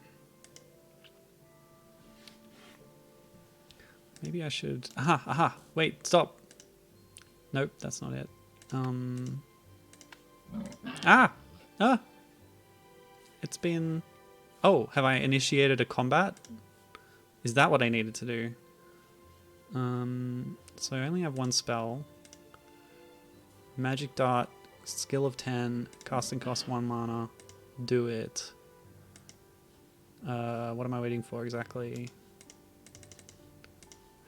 Speaker 1: Maybe I should... Aha! Wait, stop! Nope, that's not it. It's been... Oh, have I initiated a combat? Is that what I needed to do? So I only have one spell. Magic Dart, skill of 10, casting cost 1 mana. Do it. What am I waiting for exactly?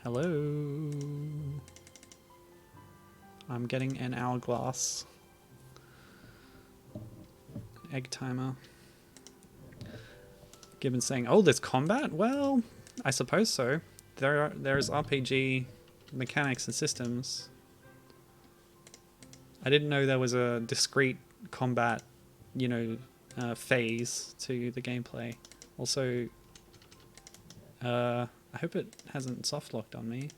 Speaker 1: Hello? I'm getting an hourglass. Egg timer. Gibbon saying, oh, there's combat? Well, I suppose so. There's RPG mechanics and systems. I didn't know there was a discrete combat, you know, phase to the gameplay. Also, I hope it hasn't soft locked on me.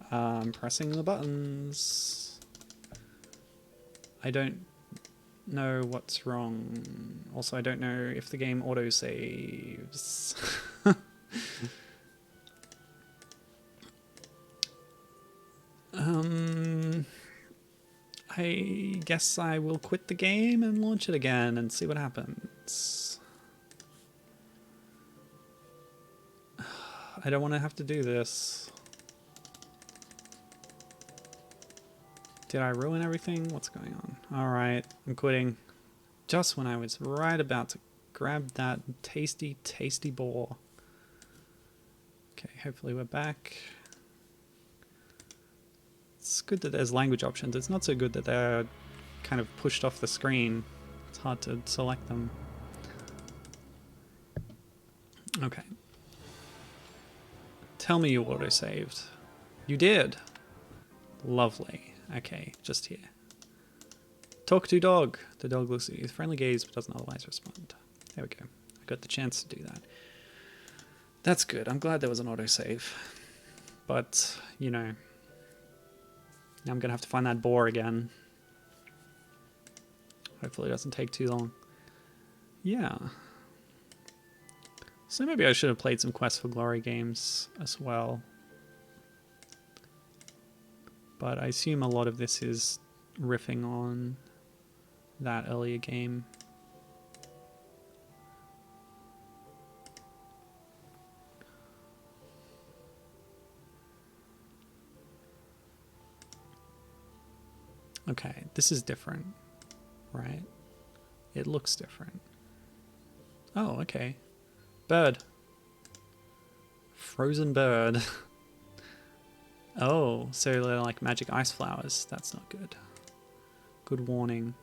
Speaker 1: I'm pressing the buttons. I don't know what's wrong. Also, I don't know if the game auto-saves. I guess I will quit the game and launch it again and see what happens. I don't want to have to do this. Did I ruin everything? What's going on? Alright, I'm quitting. Just when I was right about to grab that tasty, tasty boar. Okay, hopefully we're back. It's good that there's language options. It's not so good that they're kind of pushed off the screen. It's hard to select them. Okay. Tell me you auto-saved. You did. Lovely. Okay, just here. Talk to dog. The dog looks at you with friendly gaze but doesn't otherwise respond. There we go. I got the chance to do that. That's good. I'm glad there was an autosave. But, you know, now I'm going to have to find that boar again. Hopefully it doesn't take too long. Yeah. So maybe I should have played some Quest for Glory games as well. But I assume a lot of this is riffing on that earlier game. Okay, this is different, right? It looks different. Oh, okay. Bird. Frozen bird. Oh, so they're like magic ice flowers. That's not good. Good warning.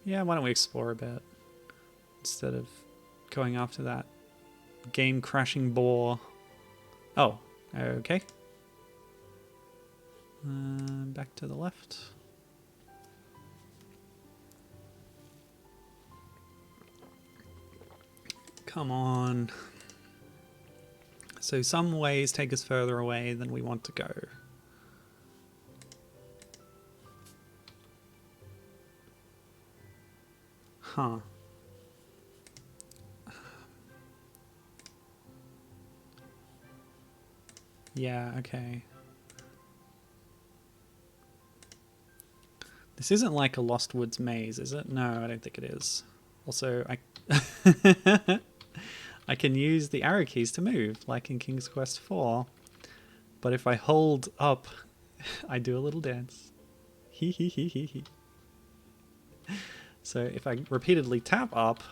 Speaker 1: Yeah, why don't we explore a bit? Instead of going after that game-crashing boar. Oh, okay. Back to the left. Come on. So some ways take us further away than we want to go. Huh. Yeah, okay. This isn't like a Lost Woods maze, is it? No, I don't think it is. Also, I can use the arrow keys to move, like in King's Quest IV. But if I hold up, I do a little dance. Hee hee hee hee hee. So if I repeatedly tap up,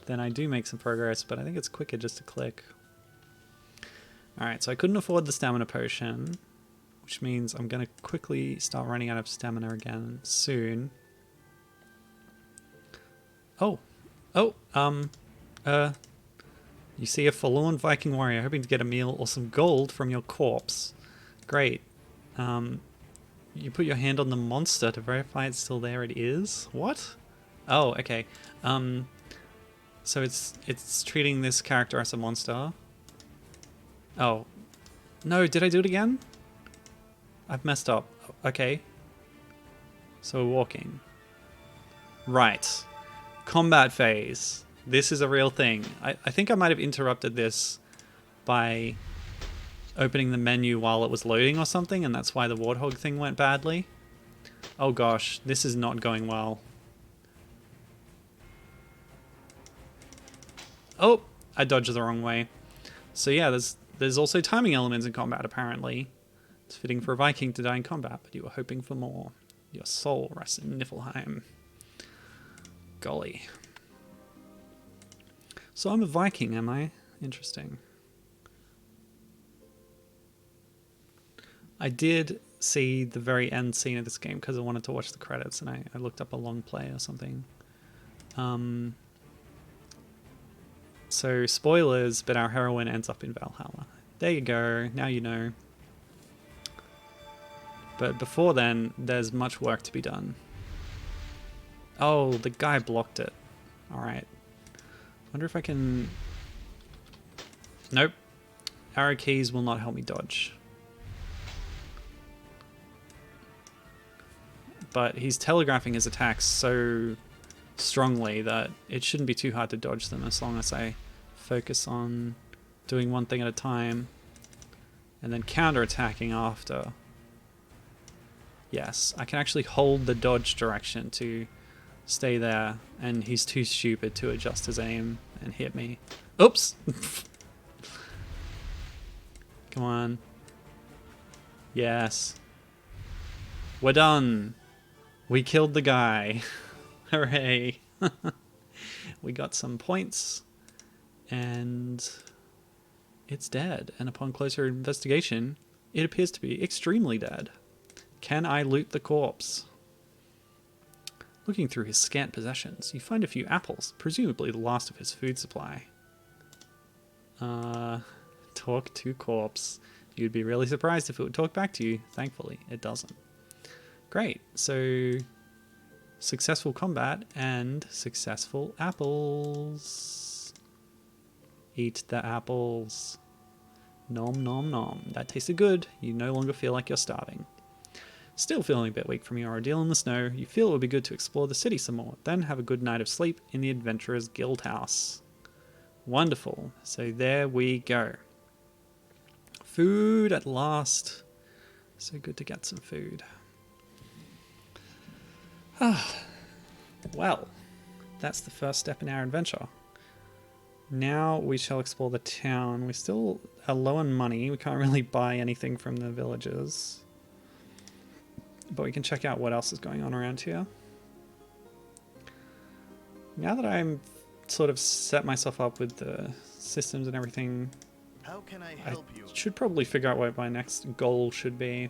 Speaker 1: then I do make some progress, but I think it's quicker just to click. Alright, so I couldn't afford the stamina potion, which means I'm going to quickly start running out of stamina again soon. Oh. Oh, you see a forlorn Viking warrior hoping to get a meal or some gold from your corpse. Great. You put your hand on the monster to verify it's still there. It is? What? Oh, okay. So it's treating this character as a monster. Oh. No, did I do it again? I've messed up. Okay. So we're walking. Right. Combat phase. This is a real thing. I think I might have interrupted this by opening the menu while it was loading or something, and that's why the warthog thing went badly. Oh gosh, this is not going well. Oh, I dodged the wrong way. So yeah, there's also timing elements in combat apparently. It's fitting for a Viking to die in combat, but you were hoping for more. Your soul rests in Niflheim. Golly. So I'm a Viking, am I? Interesting. I did see the very end scene of this game because I wanted to watch the credits, and I looked up a long play or something. So spoilers, but our heroine ends up in Valhalla. There you go, now you know. But before then, there's much work to be done. Oh, the guy blocked it. Alright. Wonder if I can... Nope. Arrow keys will not help me dodge. But he's telegraphing his attacks so strongly that it shouldn't be too hard to dodge them as long as I focus on doing one thing at a time and then counter-attacking after. Yes, I can actually hold the dodge direction to stay there, and he's too stupid to adjust his aim and hit me. Oops! Come on. Yes. We're done. We killed the guy. Hooray. We got some points, and it's dead. And upon closer investigation, it appears to be extremely dead. Can I loot the corpse? Looking through his scant possessions, you find a few apples, presumably the last of his food supply. Talk to corpse. You'd be really surprised if it would talk back to you. Thankfully, it doesn't. Great. So, successful combat and successful apples. Eat the apples. Nom nom nom. That tasted good. You no longer feel like you're starving. Still feeling a bit weak from your ordeal in the snow, you feel it would be good to explore the city some more, then have a good night of sleep in the Adventurers Guild House. Wonderful. So there we go. Food at last. So good to get some food. Well, that's the first step in our adventure. Now we shall explore the town. We still are low on money. We can't really buy anything from the villagers. But we can check out what else is going on around here. Now that I'm sort of set myself up with the systems and everything,
Speaker 11: How can I help you?
Speaker 1: should probably figure out what my next goal should be.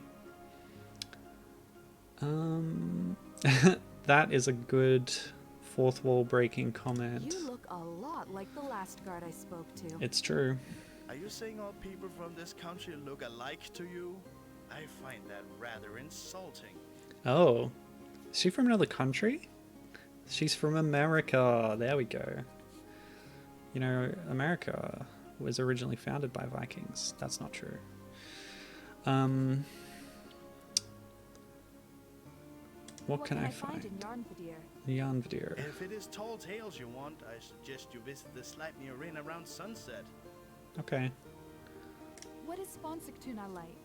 Speaker 1: That is a good fourth wall breaking comment.
Speaker 12: You look a lot like the last guard I spoke to.
Speaker 1: It's true.
Speaker 11: Are you saying all people from this country look alike to you? I find that rather insulting.
Speaker 1: Oh, is she from another country? She's from America. There we go. You know, America was originally founded by Vikings. That's not true. What can I find?
Speaker 12: in Yarnvadir?
Speaker 1: Yarnvadir.
Speaker 11: If it is tall tales you want, I suggest you visit the Sleipnir Inn around sunset.
Speaker 1: Okay.
Speaker 12: What is Fonsigtuna like?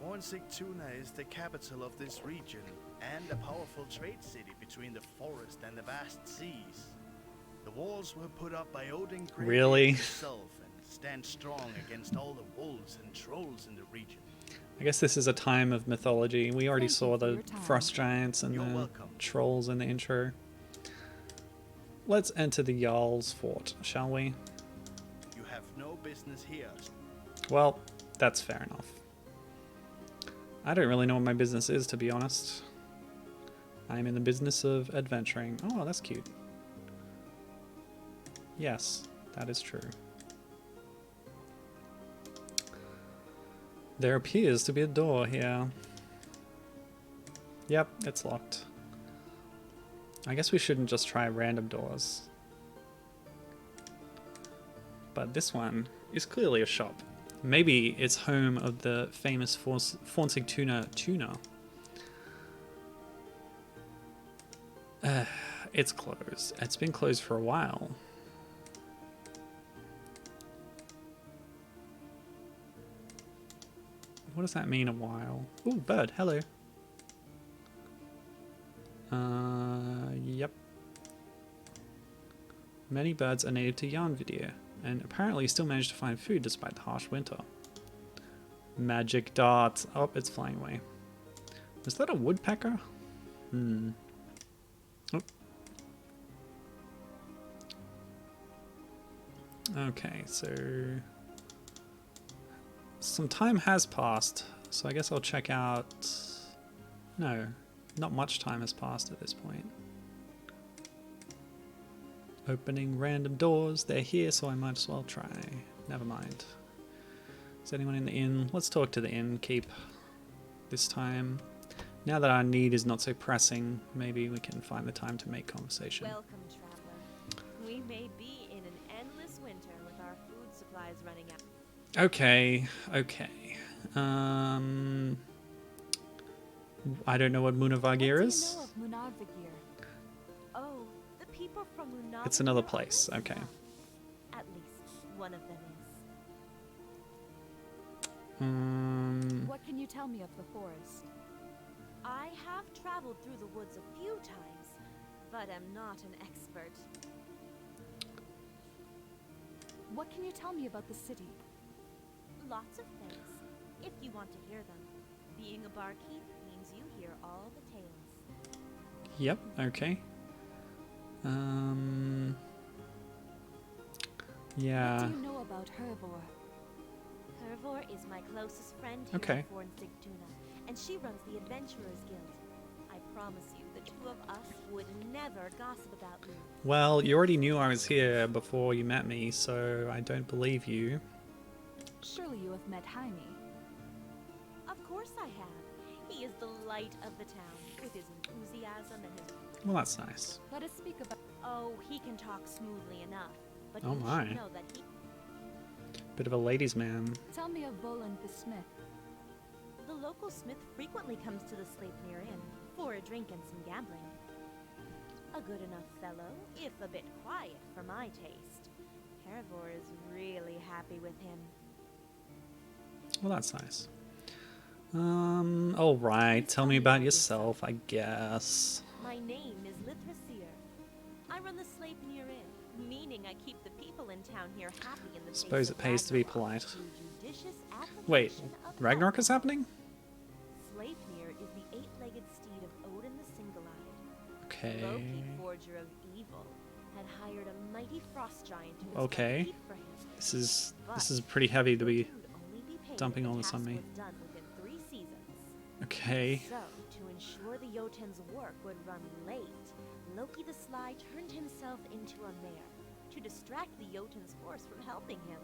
Speaker 11: Fonsigtuna is the capital of this region and a powerful trade city between the forest and the vast seas. The walls were put up by Odin
Speaker 1: Really?
Speaker 11: himself and stand strong against all the wolves and trolls in the region.
Speaker 1: I guess this is a time of mythology. We already
Speaker 12: Thank
Speaker 1: saw
Speaker 12: you for
Speaker 1: the
Speaker 12: your time.
Speaker 1: frost giants and
Speaker 11: You're
Speaker 1: the
Speaker 11: welcome.
Speaker 1: trolls in the intro. Let's enter the Jarl's fort, shall we?
Speaker 11: You have no business here.
Speaker 1: Well, that's fair enough. I don't really know what my business is, to be honest. I'm in the business of adventuring. Oh, that's cute. Yes, that is true. There appears to be a door here. Yep, it's locked. I guess we shouldn't just try random doors. But this one is clearly a shop. Maybe it's home of the famous Fonsigtuna tuna. It's closed. It's been closed for a while. What does that mean, a while? Ooh, bird, hello. Yep. Many birds are native to Yarnvadir, and apparently still manage to find food despite the harsh winter. Magic darts. Oh, it's flying away. Was that a woodpecker? Oh. Okay, so some time has passed, so I guess I'll check out... No, not much time has passed at this point. Opening random doors, they're here, so I might as well try. Never mind. Is anyone in the inn? Let's talk to the innkeep this time. Now that our need is not so pressing, maybe we can find the time to make conversation.
Speaker 7: Welcome, traveler. We may be in an endless winter with our food supplies running out.
Speaker 1: Okay, okay. I don't know what Munavagir is.
Speaker 12: What do you know of Munarvigir?
Speaker 7: Oh, the people from Munavir.
Speaker 1: It's another place, okay.
Speaker 7: At least one of them is.
Speaker 12: What can you tell me of the forest?
Speaker 7: have traveled through the woods a few times, but am not an expert.
Speaker 12: What can you tell me about the city?
Speaker 7: Lots of things, if you want to hear them. Being a barkeep means you hear all the tales.
Speaker 1: Yep, okay. Yeah.
Speaker 12: What do you know about Hervor?
Speaker 7: Hervor is my closest friend here
Speaker 1: Okay.
Speaker 7: at Fort Sigtuna, and she runs the Adventurers Guild. I promise you, the two of us would never gossip about you.
Speaker 1: Well, you already knew I was here before you met me, so I don't believe you.
Speaker 12: Surely you have met Jaime.
Speaker 7: Of course I have. He is the light of the town, with his enthusiasm and his...
Speaker 1: Well, that's nice.
Speaker 12: Let us speak about...
Speaker 7: Oh, he can talk smoothly enough, but
Speaker 1: Oh
Speaker 7: you
Speaker 1: my.
Speaker 7: should know that he...
Speaker 1: Bit of a ladies' man.
Speaker 12: Tell me of Voland the Smith.
Speaker 7: The local smith frequently comes to the Sleipnir Inn for a drink and some gambling. A good enough fellow, if a bit quiet for my taste. Hervor is really happy with him.
Speaker 1: Well, that's nice. Alright, tell me about yourself, I guess.
Speaker 7: My name is Lithrasir. I run the Sleipnir Inn, meaning I keep the people in town here happy in the
Speaker 1: Suppose
Speaker 7: face
Speaker 1: it
Speaker 7: of
Speaker 1: pays to be
Speaker 7: Ragnarok
Speaker 1: polite.
Speaker 7: through judicious
Speaker 1: Wait,
Speaker 7: application of
Speaker 1: Ragnarok
Speaker 7: law.
Speaker 1: is happening?
Speaker 7: Sleipnir is the eight-legged steed of Odin the Single-Eyed.
Speaker 1: Okay.
Speaker 7: Loki, forger of evil, had hired a mighty frost giant to extract
Speaker 1: Okay.
Speaker 7: heat for him.
Speaker 1: This is pretty heavy to be
Speaker 7: Loki would only be paid
Speaker 1: dumping
Speaker 7: if
Speaker 1: all
Speaker 7: the
Speaker 1: this on
Speaker 7: task
Speaker 1: me.
Speaker 7: was done within 3 seasons.
Speaker 1: Okay.
Speaker 7: So, to ensure the Jotun's work would run late, Loki the Sly turned himself into a mare to distract the Jotun's force from helping him.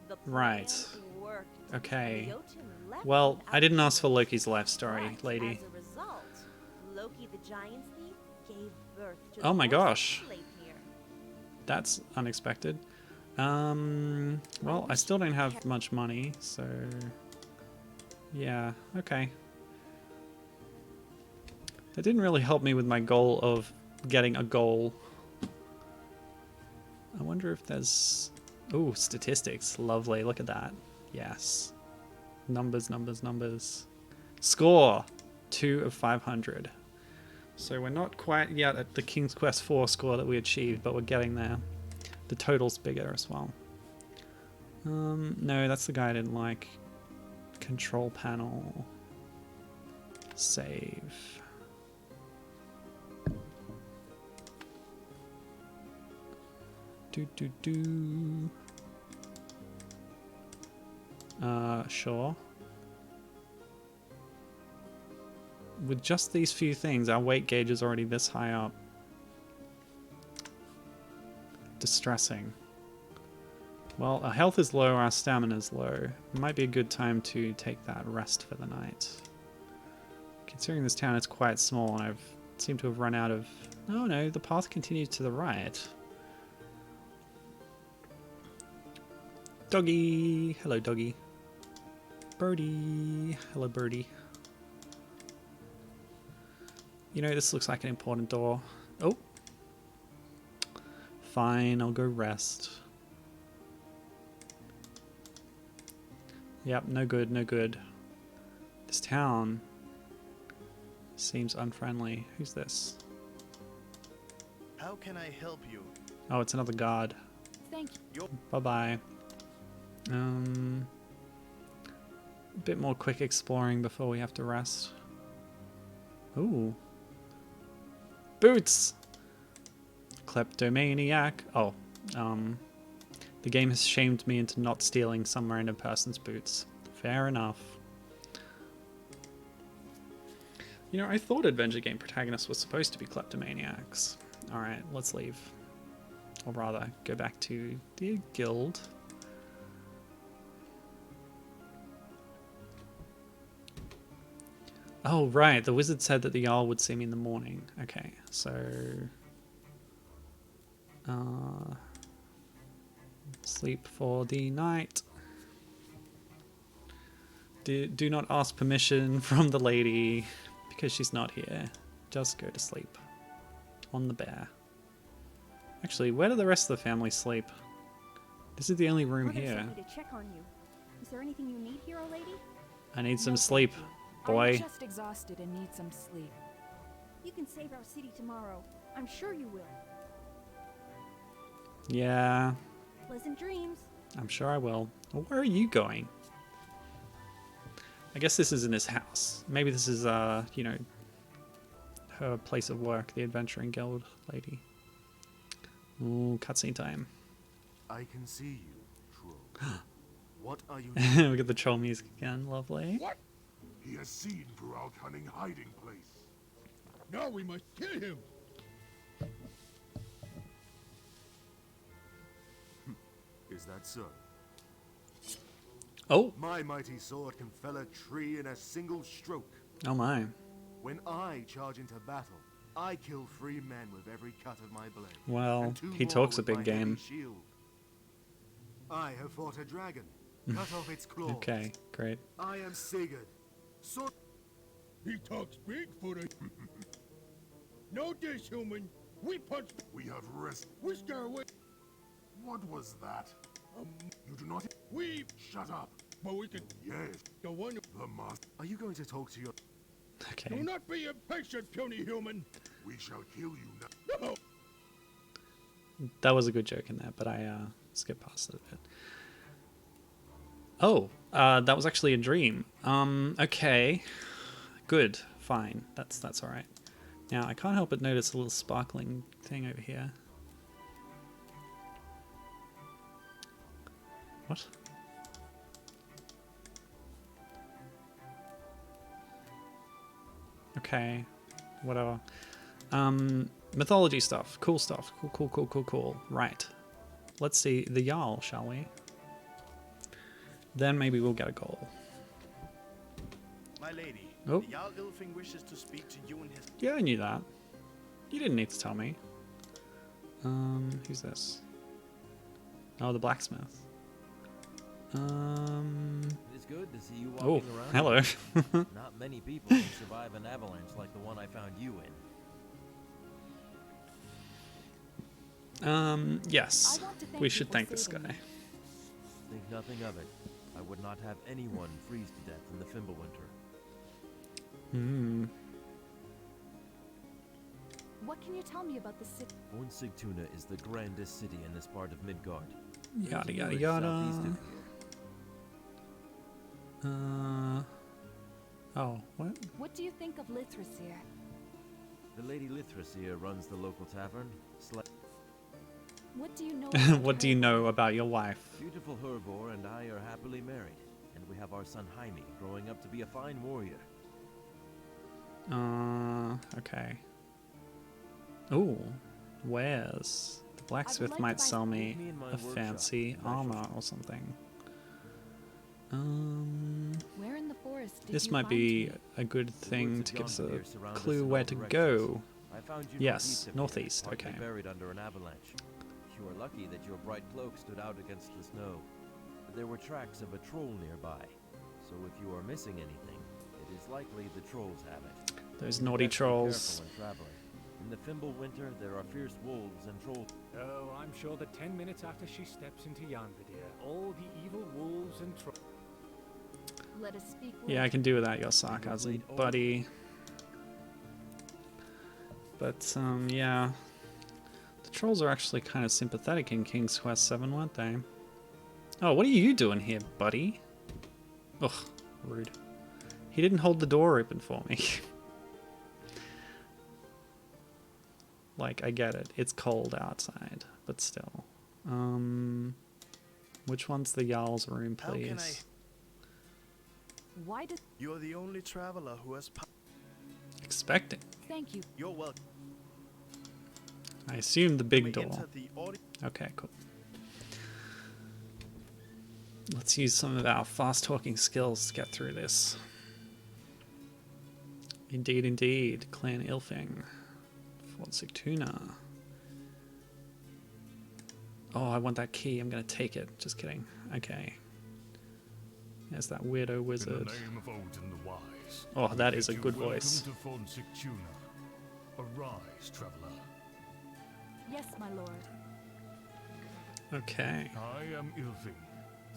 Speaker 7: The plan
Speaker 1: Right.
Speaker 7: worked,
Speaker 1: Okay.
Speaker 7: and the Jotun left
Speaker 1: Well,
Speaker 7: without
Speaker 1: I didn't ask for
Speaker 7: incident.
Speaker 1: Loki's life story,
Speaker 7: But
Speaker 1: lady.
Speaker 7: As a result, Loki the Giant's Thief gave birth to
Speaker 1: Oh
Speaker 7: the
Speaker 1: my
Speaker 7: forces of
Speaker 1: gosh.
Speaker 7: Sleipnir.
Speaker 1: That's unexpected. Well, I still don't have much money, so... Yeah, okay. That didn't really help me with my goal of getting a goal. I wonder if there's... Ooh, statistics. Lovely, look at that. Yes. Numbers, numbers, numbers. Score! 2 of 500. So we're not quite yet at the King's Quest 4 score that we achieved, but we're getting there. The total's bigger as well. No, that's the guy I didn't like. Control panel. Save. Sure. With just these few things, our weight gauge is already this high up. Distressing. Well, our health is low, our stamina is low. It might be a good time to take that rest for the night. Considering this town is quite small and I've seemed to have run out of... Oh no, the path continues to the right. Doggy! Hello, doggy. Birdie! Hello, birdie. You know, this looks like an important door. Oh! Fine, I'll go rest. Yep, no good, no good. This town seems unfriendly. Who's this?
Speaker 11: How can I help you?
Speaker 1: Oh, it's another guard.
Speaker 12: Thank you.
Speaker 1: Bye-bye. A bit more quick exploring before we have to rest. Ooh. Boots! Kleptomaniac. Oh, the game has shamed me into not stealing some random person's boots. Fair enough. You know, I thought adventure game protagonists were supposed to be kleptomaniacs. Alright, let's leave. Or rather, go back to the guild. Oh, right. The wizard said that the Jarl would see me in the morning. Okay, so... sleep for the night. Do not ask permission from the lady because she's not here. Just go to sleep. On the bear. Actually, where do the rest of the family sleep? This is the only room
Speaker 10: Mother
Speaker 1: here.
Speaker 10: sent me to check on you. Is there anything you need, hero lady?
Speaker 1: I need some
Speaker 7: No,
Speaker 1: sleep.
Speaker 7: thank you.
Speaker 1: boy.
Speaker 12: I'm just exhausted and need some sleep.
Speaker 10: You can save our city tomorrow. I'm sure you will.
Speaker 1: Yeah,
Speaker 10: Pleasant dreams.
Speaker 1: I'm sure I will. Well, where are you going? I guess this is in his house. Maybe this is, you know, her place of work, the Adventuring Guild lady. Ooh, cutscene time.
Speaker 13: I can see you, troll. What are you doing?
Speaker 1: We get the troll music again, lovely.
Speaker 5: What? He has seen through our cunning hiding place. Now we must kill him.
Speaker 13: Is that so?
Speaker 1: Oh!
Speaker 13: My mighty sword can fell a tree in a single stroke.
Speaker 1: Oh my.
Speaker 13: When I charge into battle, I kill 3 men with every cut of my blade.
Speaker 1: Well,
Speaker 13: and 2
Speaker 1: he
Speaker 13: more
Speaker 1: talks a
Speaker 13: with my
Speaker 1: big
Speaker 13: heavy
Speaker 1: game.
Speaker 13: shield. I have fought a dragon, cut off its claws.
Speaker 1: Okay, great.
Speaker 13: I am Sigurd. Sword.
Speaker 5: He talks Bigfoot. No dish, human. We punch. We have rest. We scare away. What was that? You do not. We shut up. But we can. Yes. The one. The master.
Speaker 13: Are you going to talk to your?
Speaker 1: Okay.
Speaker 5: Do not be impatient, puny human. We shall kill you now. No.
Speaker 1: That was a good joke in there, but I skipped past it a bit. Oh, that was actually a dream. Okay. Good. Fine. That's all right. Now, I can't help but notice a little sparkling thing over here. What? Okay. Whatever. Mythology stuff. Cool stuff. Cool. Right. Let's see the Jarl, shall we? Then maybe we'll get a goal.
Speaker 11: My lady,
Speaker 1: Oh.
Speaker 11: the Jarl Ilfing wishes to speak to you and his...
Speaker 1: Yeah, I knew that. You didn't need to tell me. Who's this? Oh, the blacksmith.
Speaker 14: It is good to see you walking around.
Speaker 1: Hello.
Speaker 14: Not many people can survive an avalanche like the one I found you in.
Speaker 1: Yes. We should thank this guy.
Speaker 14: Think nothing of it. I would not have anyone freeze to death in the Fimbulwinter.
Speaker 12: What can you tell me about the city?
Speaker 14: Sigtuna is the grandest city in this part of Midgard.
Speaker 1: Yada
Speaker 14: There's a
Speaker 1: yada
Speaker 14: village
Speaker 1: yada.
Speaker 14: southeast of here.
Speaker 1: Oh, what?
Speaker 12: What do you think of Lithrasir?
Speaker 14: The Lady Lithrasir runs the local tavern.
Speaker 12: What do you know?
Speaker 1: What do you know about your wife?
Speaker 14: Beautiful Hervor and I are happily married, and we have our son Jaime growing up to be a fine warrior.
Speaker 1: Okay. Ooh, wares. The blacksmith
Speaker 12: like
Speaker 1: might
Speaker 12: to buy
Speaker 1: sell me
Speaker 14: me in my
Speaker 1: a
Speaker 14: workshop.
Speaker 1: fancy armor or something.
Speaker 12: Where in the forest did
Speaker 1: This
Speaker 12: you
Speaker 1: might
Speaker 12: find
Speaker 1: be
Speaker 12: me?
Speaker 1: a good thing
Speaker 14: woods
Speaker 1: to
Speaker 14: of
Speaker 1: give us a
Speaker 14: Jonquil surround us
Speaker 1: clue
Speaker 14: in
Speaker 1: where
Speaker 14: all
Speaker 1: to
Speaker 14: directions.
Speaker 1: go.
Speaker 14: I found you
Speaker 1: Yes,
Speaker 14: northeast of here,
Speaker 1: northeast,
Speaker 14: partly
Speaker 1: okay.
Speaker 14: buried under an avalanche. You are lucky that your bright cloak stood out against the snow. There were tracks of a troll nearby, so if you are missing anything, it is likely the trolls have it.
Speaker 1: Those
Speaker 14: You
Speaker 1: naughty
Speaker 14: best be
Speaker 1: trolls.
Speaker 14: careful when traveling. In the Fimbulwinter, there are fierce wolves and trolls.
Speaker 15: Oh, I'm sure that 10 minutes after she steps into Yanvidir, all the evil wolves and trolls...
Speaker 12: Let us speak.
Speaker 1: Yeah, I can do without your sarcasm, buddy. But, yeah. The trolls are actually kind of sympathetic in King's Quest VII, weren't they? Oh, what are you doing here, buddy? Ugh, rude. He didn't hold the door open for me. Like, I get it. It's cold outside, but still. Which one's the Jarl's room,
Speaker 11: How can
Speaker 1: please?
Speaker 12: Why did...
Speaker 11: You're the only traveler who has...
Speaker 1: Expecting.
Speaker 12: Thank you.
Speaker 11: You're welcome.
Speaker 1: I assume the big
Speaker 11: We
Speaker 1: door.
Speaker 11: enter the audi-
Speaker 1: Okay, cool. Let's use some of our fast-talking skills to get through this. Indeed, indeed. Clan Ilfing. Fort Sigtuna. Oh, I want that key. I'm going to take it. Just kidding. Okay. There's that weirdo wizard.
Speaker 5: In the name of Odin the Wise.
Speaker 1: Oh, that is a
Speaker 5: bid you
Speaker 1: good voice.
Speaker 5: Welcome to Sigtuna. Arise, traveler.
Speaker 12: Yes, my lord.
Speaker 1: Okay.
Speaker 5: I am Ilfing,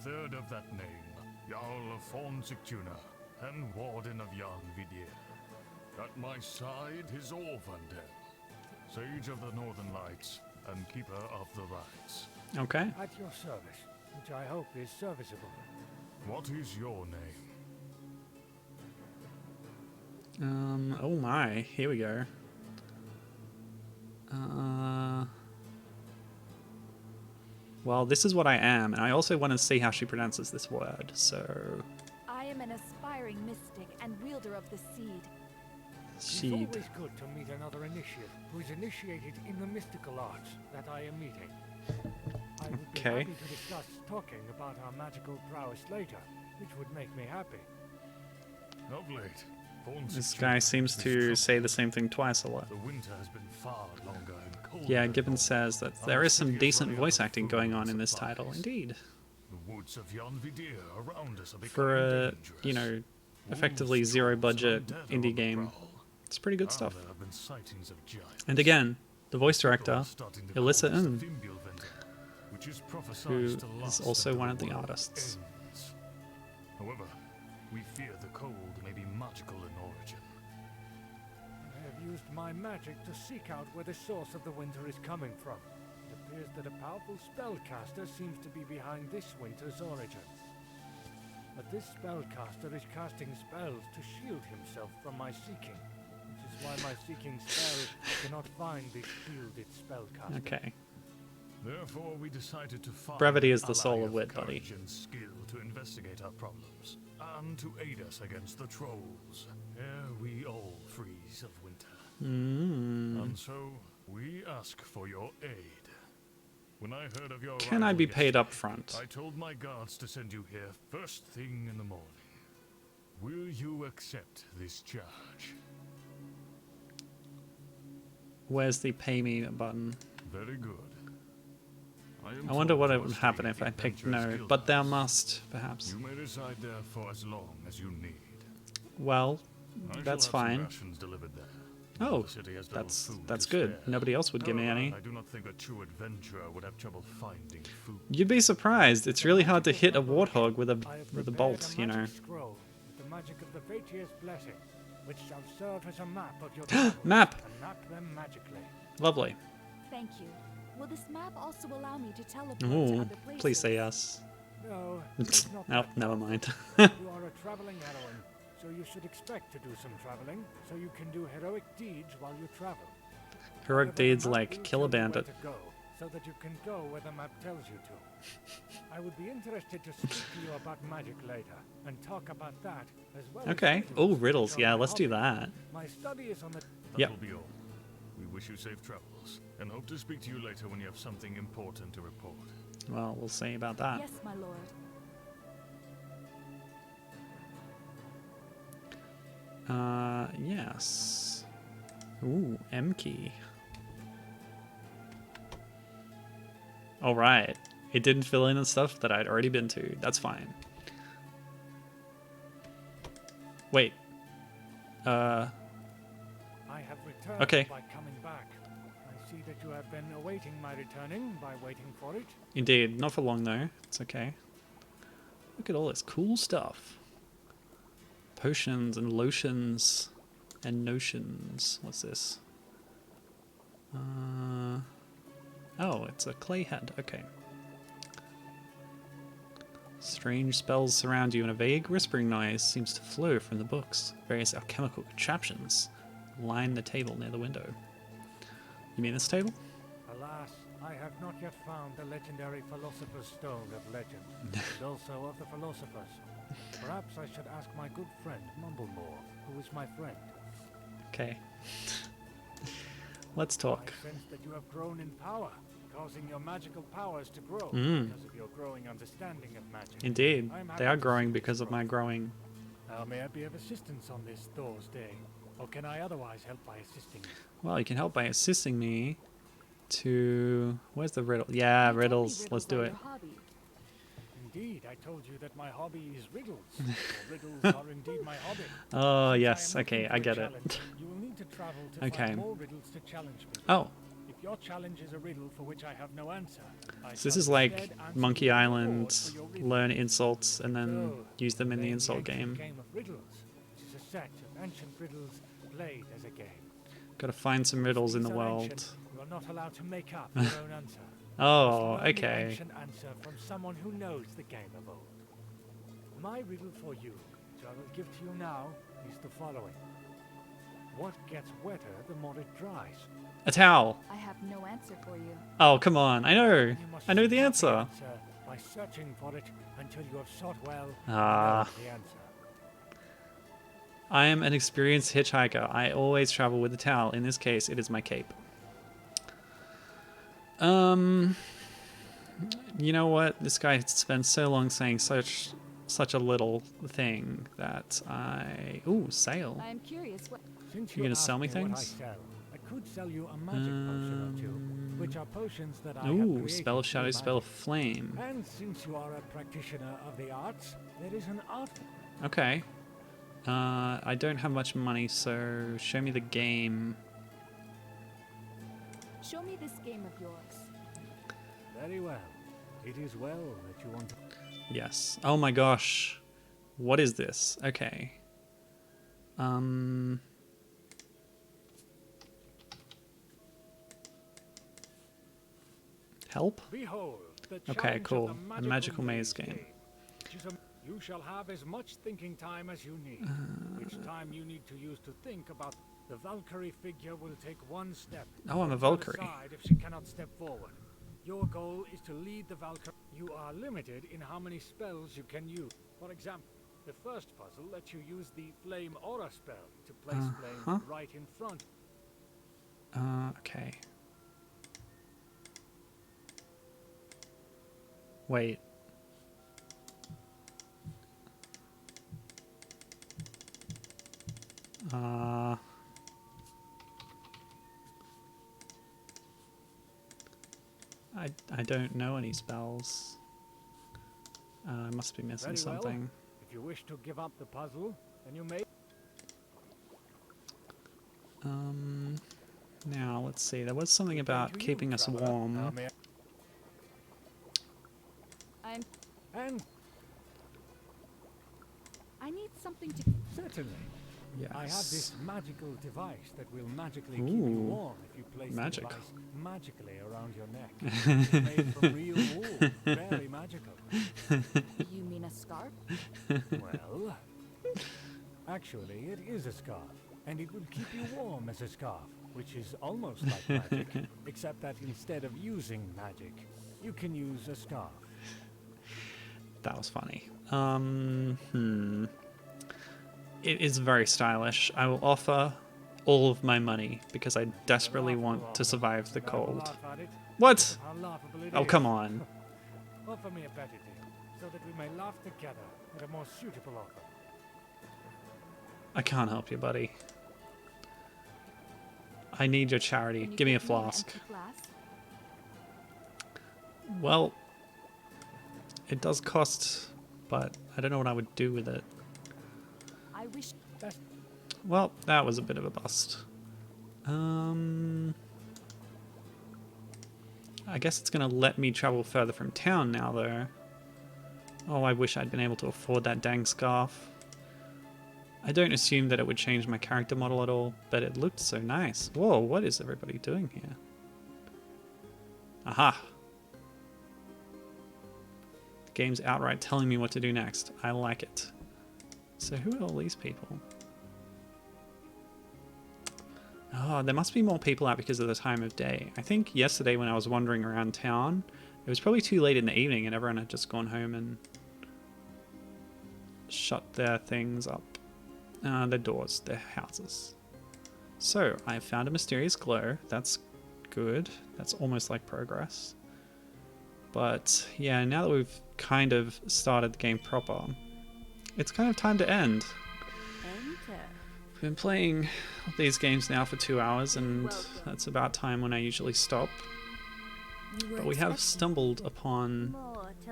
Speaker 5: third of that name, Jarl of Sigtuna. and Warden of Yanvidir. At my side is Orvandel, Sage of the Northern Lights and Keeper of the Rites.
Speaker 1: Okay.
Speaker 15: At your service, which I hope is serviceable.
Speaker 5: What is your name?
Speaker 1: Oh my, here we go. Well, this is what I am, and I also want to see how she pronounces this word, so...
Speaker 12: I am an aspiring mystic and wielder of the seed.
Speaker 15: It's always good to meet another initiate who is initiated in the mystical arts that I am meeting. I would be happy to discuss talking about our magical prowess later, which would make me happy.
Speaker 5: Of late,
Speaker 1: This guy seems to say the same thing twice a lot.
Speaker 5: the winter has been far longer and colder.
Speaker 1: Yeah, Gibbon says that there is some decent voice acting going on in this title, indeed.
Speaker 5: The woods of Yanvidir around us are
Speaker 1: For a, you know, effectively zero-budget indie game, it's pretty good stuff.
Speaker 5: There have been sightings of giants.
Speaker 1: And again, the voice director, Elissa Ng,
Speaker 5: which is
Speaker 1: who
Speaker 5: prophesied to
Speaker 1: is
Speaker 5: last
Speaker 1: also
Speaker 5: until
Speaker 1: one of the
Speaker 5: world
Speaker 1: artists.
Speaker 5: ends. However, we fear the cold may be magical in origin.
Speaker 15: I have used my magic to seek out where the source of the winter is coming from. It appears that a powerful spellcaster seems to be behind this winter's origins. But this spellcaster is casting spells to shield himself from my seeking, which is why my seeking spell cannot find this shielded spellcaster.
Speaker 1: Okay.
Speaker 5: Therefore, we decided to find
Speaker 1: Brevity is
Speaker 5: an
Speaker 1: the soul
Speaker 5: ally
Speaker 1: of wit, buddy.
Speaker 5: courage and skill to investigate our problems, and to aid us against the trolls, ere we all freeze of winter. And so, we ask for your aid. When I heard of your
Speaker 1: Can I
Speaker 5: arrival
Speaker 1: be paid
Speaker 5: yesterday,
Speaker 1: up front?
Speaker 5: I told my guards to send you here first thing in the morning. Will you accept this charge?
Speaker 1: Where's the pay me button?
Speaker 5: Very good.
Speaker 1: I wonder what would happen if I picked no, but thou must, perhaps.
Speaker 5: You may reside there for as long as you need.
Speaker 1: Well,
Speaker 5: I shall
Speaker 1: that's
Speaker 5: have some
Speaker 1: fine.
Speaker 5: rations delivered there.
Speaker 1: Oh,
Speaker 5: The city has little food
Speaker 1: that's
Speaker 5: to
Speaker 1: good.
Speaker 5: spare.
Speaker 1: Nobody else would give me
Speaker 5: However,
Speaker 1: any.
Speaker 5: I do not think a true adventurer would have trouble finding food.
Speaker 1: You'd be surprised. It's really hard to hit a warthog with a bolt, you know.
Speaker 15: Scroll with the magic of the Vatir's blessing, which shall serve as a map of your travels
Speaker 1: Map!
Speaker 15: and map them magically.
Speaker 1: Lovely.
Speaker 12: Thank you. Will this map also allow me to teleport to
Speaker 1: Ooh,
Speaker 12: other places?
Speaker 1: please say yes.
Speaker 15: No, it's not
Speaker 1: Nope,
Speaker 15: that
Speaker 1: never mind.
Speaker 15: you are a traveling heroine, so you should expect to do some traveling, so you can do heroic deeds while you travel.
Speaker 1: Heroic
Speaker 15: However,
Speaker 1: deeds
Speaker 15: the map
Speaker 1: like
Speaker 15: will
Speaker 1: kill a
Speaker 15: tell you where
Speaker 1: bandit.
Speaker 15: to go, so that you can go where the map tells you to. I would be interested to speak to you about magic later, and talk about that as well.
Speaker 1: Okay.
Speaker 15: As
Speaker 1: Oh, riddles.
Speaker 15: which are
Speaker 1: Yeah,
Speaker 15: my
Speaker 1: let's do
Speaker 15: hobby.
Speaker 1: that.
Speaker 15: My study is on the.
Speaker 5: That
Speaker 1: Yep.
Speaker 5: will be all. We wish you safe travels, and hope to speak to you later when you have something important to report.
Speaker 1: Well, we'll see about that.
Speaker 12: Yes, my lord.
Speaker 1: Yes. Ooh, M key. Alright. It didn't fill in the stuff that I'd already been to. That's fine. Wait.
Speaker 15: I have returned
Speaker 1: Okay.
Speaker 15: by coming back. I see that you have been awaiting my returning by waiting for it.
Speaker 1: Indeed. Not for long, though. It's okay. Look at all this cool stuff. Potions and lotions and notions. What's this? Oh, it's a clay head. Okay. Strange spells surround you, and a vague whispering noise seems to flow from the books. Various alchemical contraptions line the table near the window. You mean this table?
Speaker 15: Alas, I have not yet found the legendary Philosopher's Stone of Legend, and also of the philosophers. Perhaps I should ask my good friend Mumblemore, who is my friend.
Speaker 1: Okay. Let's talk.
Speaker 15: I sense that you have grown in power, causing your magical powers to grow because of your growing understanding of magic.
Speaker 1: Indeed.
Speaker 15: I am
Speaker 1: They
Speaker 15: happy
Speaker 1: are
Speaker 15: to
Speaker 1: growing
Speaker 15: see this
Speaker 1: because of my
Speaker 15: growth.
Speaker 1: growing.
Speaker 15: How may I be of assistance on this Thor's Day? Or can I otherwise help by assisting you?
Speaker 1: Well, you can help by assisting me to... Where's the riddle? Yeah, riddles. Let's do it.
Speaker 15: Indeed, I told you that my hobby is riddles. Riddles are indeed my hobby.
Speaker 1: Oh,
Speaker 15: Since
Speaker 1: yes.
Speaker 15: I am
Speaker 1: Okay,
Speaker 15: looking
Speaker 1: I
Speaker 15: for a
Speaker 1: get it.
Speaker 15: challenge, you will need to travel to
Speaker 1: Okay.
Speaker 15: find more riddles to challenge me.
Speaker 1: Oh,
Speaker 15: If If your challenge is a riddle for which I have no answer,
Speaker 1: So this is like Monkey Island, learn insults and then use them in the insult game.
Speaker 15: Game of riddles, which is a set of ancient riddles played as a game.
Speaker 1: Gotta find some riddles in the
Speaker 15: These are
Speaker 1: world.
Speaker 15: ancient, you are not allowed to make up your own answer.
Speaker 1: Oh,
Speaker 15: Must learn the
Speaker 1: okay.
Speaker 15: ancient answer from someone who knows the game of old. My riddle for you, which I will give to you now, is the following. What gets wetter the more it dries?
Speaker 1: A towel.
Speaker 12: I have no answer for you.
Speaker 1: Oh, come on. I know.
Speaker 15: You must
Speaker 1: I know the
Speaker 15: seek out
Speaker 1: answer.
Speaker 15: by searching for it until you have sought well
Speaker 1: Ah.
Speaker 15: and know the answer.
Speaker 1: I am an experienced hitchhiker. I always travel with a towel. In this case, it is my cape. You know what? This guy spends so long saying such a little thing that I... Ooh, sale.
Speaker 12: I am curious what...
Speaker 15: Since
Speaker 1: You gonna
Speaker 15: asked
Speaker 1: sell me
Speaker 15: what I
Speaker 1: things?
Speaker 15: sell, I could sell you a magic potion or two, which are potions that I have
Speaker 1: Ooh,
Speaker 15: created
Speaker 1: spell of
Speaker 15: through
Speaker 1: shadow, spell of
Speaker 15: magic.
Speaker 1: flame.
Speaker 15: And since you are a practitioner of the arts, there is an art.
Speaker 1: Okay. I don't have much money, so show me the game.
Speaker 12: Show me this game of yours.
Speaker 15: Very well. It is well that you want to...
Speaker 1: Yes. Oh my gosh. What is this? Okay. Help?
Speaker 15: Behold, the
Speaker 1: Okay,
Speaker 15: challenge
Speaker 1: cool.
Speaker 15: of
Speaker 1: A magical maze game.
Speaker 15: Which is you shall have as much thinking time as you need. Which time you need to use to think about the Valkyrie figure will take one step.
Speaker 1: Oh, I'm a
Speaker 15: to the
Speaker 1: Valkyrie.
Speaker 15: side if she cannot step forward. Your goal is to lead the Valkyrie. You are limited in how many spells you can use. For example, the first puzzle lets you use the Flame Aura spell to place flame right in front.
Speaker 1: Okay. Wait. I don't know any spells. I must be missing
Speaker 15: Very
Speaker 1: something.
Speaker 15: well. If you wish to give up the puzzle, then you may.
Speaker 1: Now let's see. There was something about keeping us warm.
Speaker 15: And
Speaker 12: I need something to...
Speaker 15: certainly.
Speaker 1: Yes.
Speaker 15: I have this magical device that will magically keep
Speaker 1: Ooh,
Speaker 15: you warm if you place
Speaker 1: magic.
Speaker 15: the device magically around your neck. It's made from real wool. Very magical.
Speaker 12: You mean a scarf?
Speaker 15: Well, actually, it is a scarf, and it will keep you warm as a scarf, which is almost like magic, except that instead of using magic, you can use a scarf.
Speaker 1: That was funny. It is very stylish. I will offer all of my money because I desperately want to survive the cold. What? Oh, come on.
Speaker 15: Offer me a better deal, so that we may laugh together at a more suitable offer.
Speaker 1: I can't help you, buddy. I need your charity. Give me a flask. Well, it does cost, but I don't know what I would do with it.
Speaker 12: I wish...
Speaker 1: Well, that was a bit of a bust. I guess it's going to let me travel further from town now, though. Oh, I wish I'd been able to afford that dang scarf. I don't assume that it would change my character model at all, but it looked so nice. Whoa, what is everybody doing here? Aha! The game's outright telling me what to do next. I like it. So who are all these people? Oh, there must be more people out because of the time of day. I think yesterday when I was wandering around town, it was probably too late in the evening and everyone had just gone home and shut their things up. Their doors, their houses. So, I found a mysterious glow. That's good. That's almost like progress. But, yeah, now that we've kind of started the game proper, it's kind of time to end. I've been playing these games now for 2 hours, and that's about time when I usually stop. But we have stumbled upon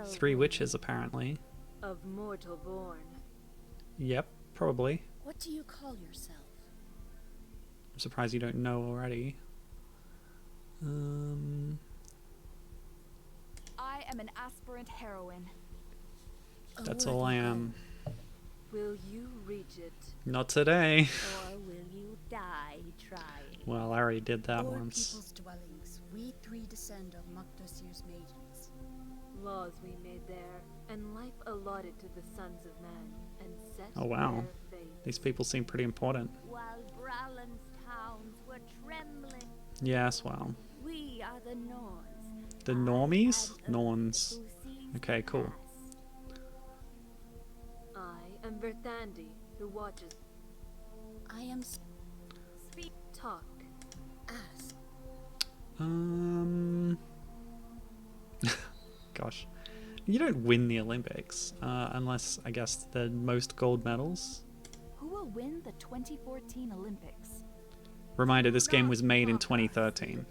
Speaker 1: 3 witches, apparently.
Speaker 7: Of mortal born.
Speaker 1: Yep, probably.
Speaker 7: What do you call yourself?
Speaker 1: I'm surprised you don't know already.
Speaker 12: I am an aspirant heroine.
Speaker 1: That's all I am.
Speaker 10: Will you reach it?
Speaker 1: Not today.
Speaker 16: Or will you die trying?
Speaker 1: Well, I already did that
Speaker 17: O'er
Speaker 1: once.
Speaker 17: people's dwellings, we three descend of Makdosir's maidens.
Speaker 10: Laws we made there, and life allotted to the sons of man, and set
Speaker 1: Oh wow.
Speaker 10: their fate.
Speaker 1: These people seem pretty important.
Speaker 16: While Bralan's towns were trembling,
Speaker 1: Yes, well.
Speaker 16: we are the Norns.
Speaker 1: The normies? Norns. Okay, cool.
Speaker 10: I am Verthandi, who watches.
Speaker 17: I am
Speaker 10: Speak, talk.
Speaker 17: ask.
Speaker 1: Gosh. You don't win the Olympics, unless, I guess, the most gold medals.
Speaker 12: Who will win the 2014 Olympics?
Speaker 1: Reminder, this game was made in 2013.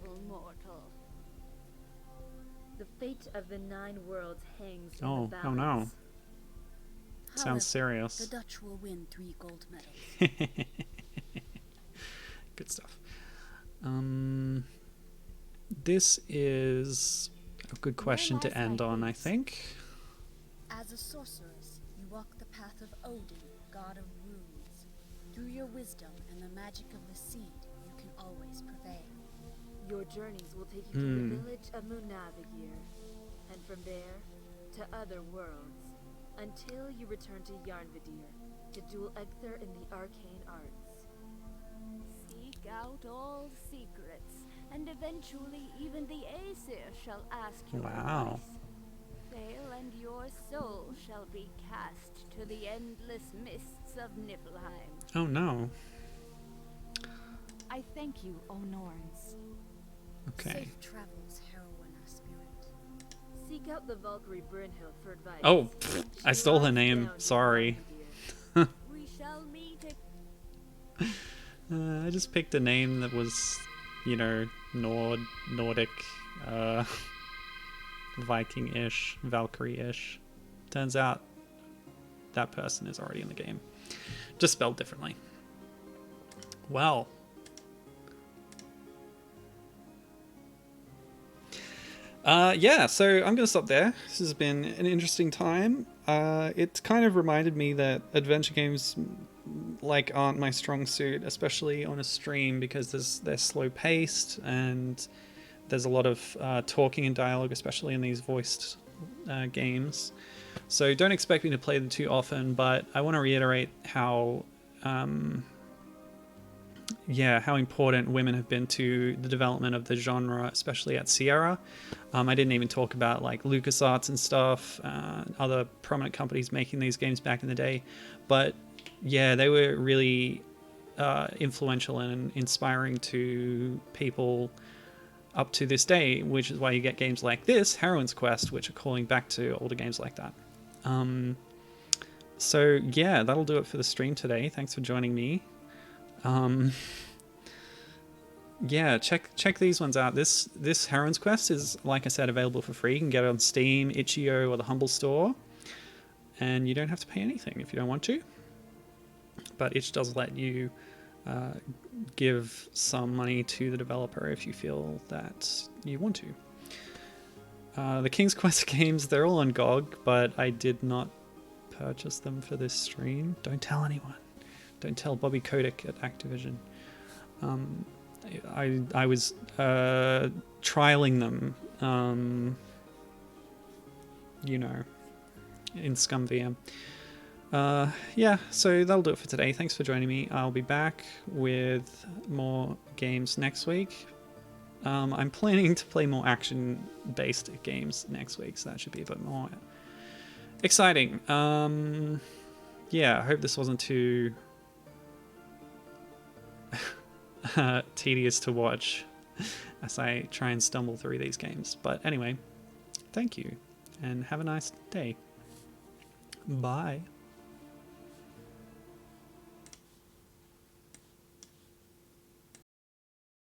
Speaker 10: The fate of the 9 worlds hangs in
Speaker 1: Oh,
Speaker 10: the
Speaker 1: oh no.
Speaker 10: balance.
Speaker 1: Sounds
Speaker 17: However,
Speaker 1: serious.
Speaker 17: The Dutch will win 3 gold medals.
Speaker 1: Good stuff. This is a good question to end on, I think.
Speaker 17: As a sorceress, you walk the path of Odin, god of runes. Through your wisdom and the magic of the seed, you can always prevail.
Speaker 10: Your journeys will take you to the village of Munavagir, and from there to other worlds, until you return to Yarnvadir, to duel Egther in the arcane arts.
Speaker 16: Seek out all secrets, and eventually even the Aesir shall ask your
Speaker 1: Wow.
Speaker 16: advice. Fail, and your soul shall be cast to the endless mists of Niflheim.
Speaker 1: Oh no.
Speaker 12: I thank you, O Norns.
Speaker 1: Okay.
Speaker 17: Safe travels, heroine aspirant.
Speaker 10: Seek out the Valkyrie Brynhild for advice.
Speaker 1: Oh, I stole her name. Sorry.
Speaker 16: We shall meet
Speaker 1: I just picked a name that was, you know, Nordic, Viking-ish, Valkyrie-ish. Turns out that person is already in the game. Just spelled differently. Well. Yeah, so I'm going to stop there. This has been an interesting time. It kind of reminded me that adventure games like aren't my strong suit, especially on a stream, because they're slow paced and there's a lot of talking and dialogue, especially in these voiced games. So don't expect me to play them too often, but I want to reiterate how important women have been to the development of the genre, especially at Sierra. I didn't even talk about like LucasArts and stuff, other prominent companies making these games back in the day. But yeah, they were really influential and inspiring to people up to this day, which is why you get games like this, Heroine's Quest, which are calling back to older games like that. So yeah, that'll do it for the stream today. Thanks for joining me. Yeah, check these ones out. This Heroine's Quest is, like I said, available for free. You can get it on Steam, Itch.io, or the Humble Store, and you don't have to pay anything if you don't want to. But Itch does let you give some money to the developer if you feel that you want to. The King's Quest games, they're all on GOG, but I did not purchase them for this stream. Don't tell anyone. Don't tell Bobby Kotick at Activision. I was trialing them, you know, in ScumVM. Yeah, so that'll do it for today. Thanks for joining me. I'll be back with more games next week. I'm planning to play more action-based games next week, so that should be a bit more exciting. Yeah, I hope this wasn't too tedious to watch as I try and stumble through these games. But anyway, thank you, and have a nice day. Bye.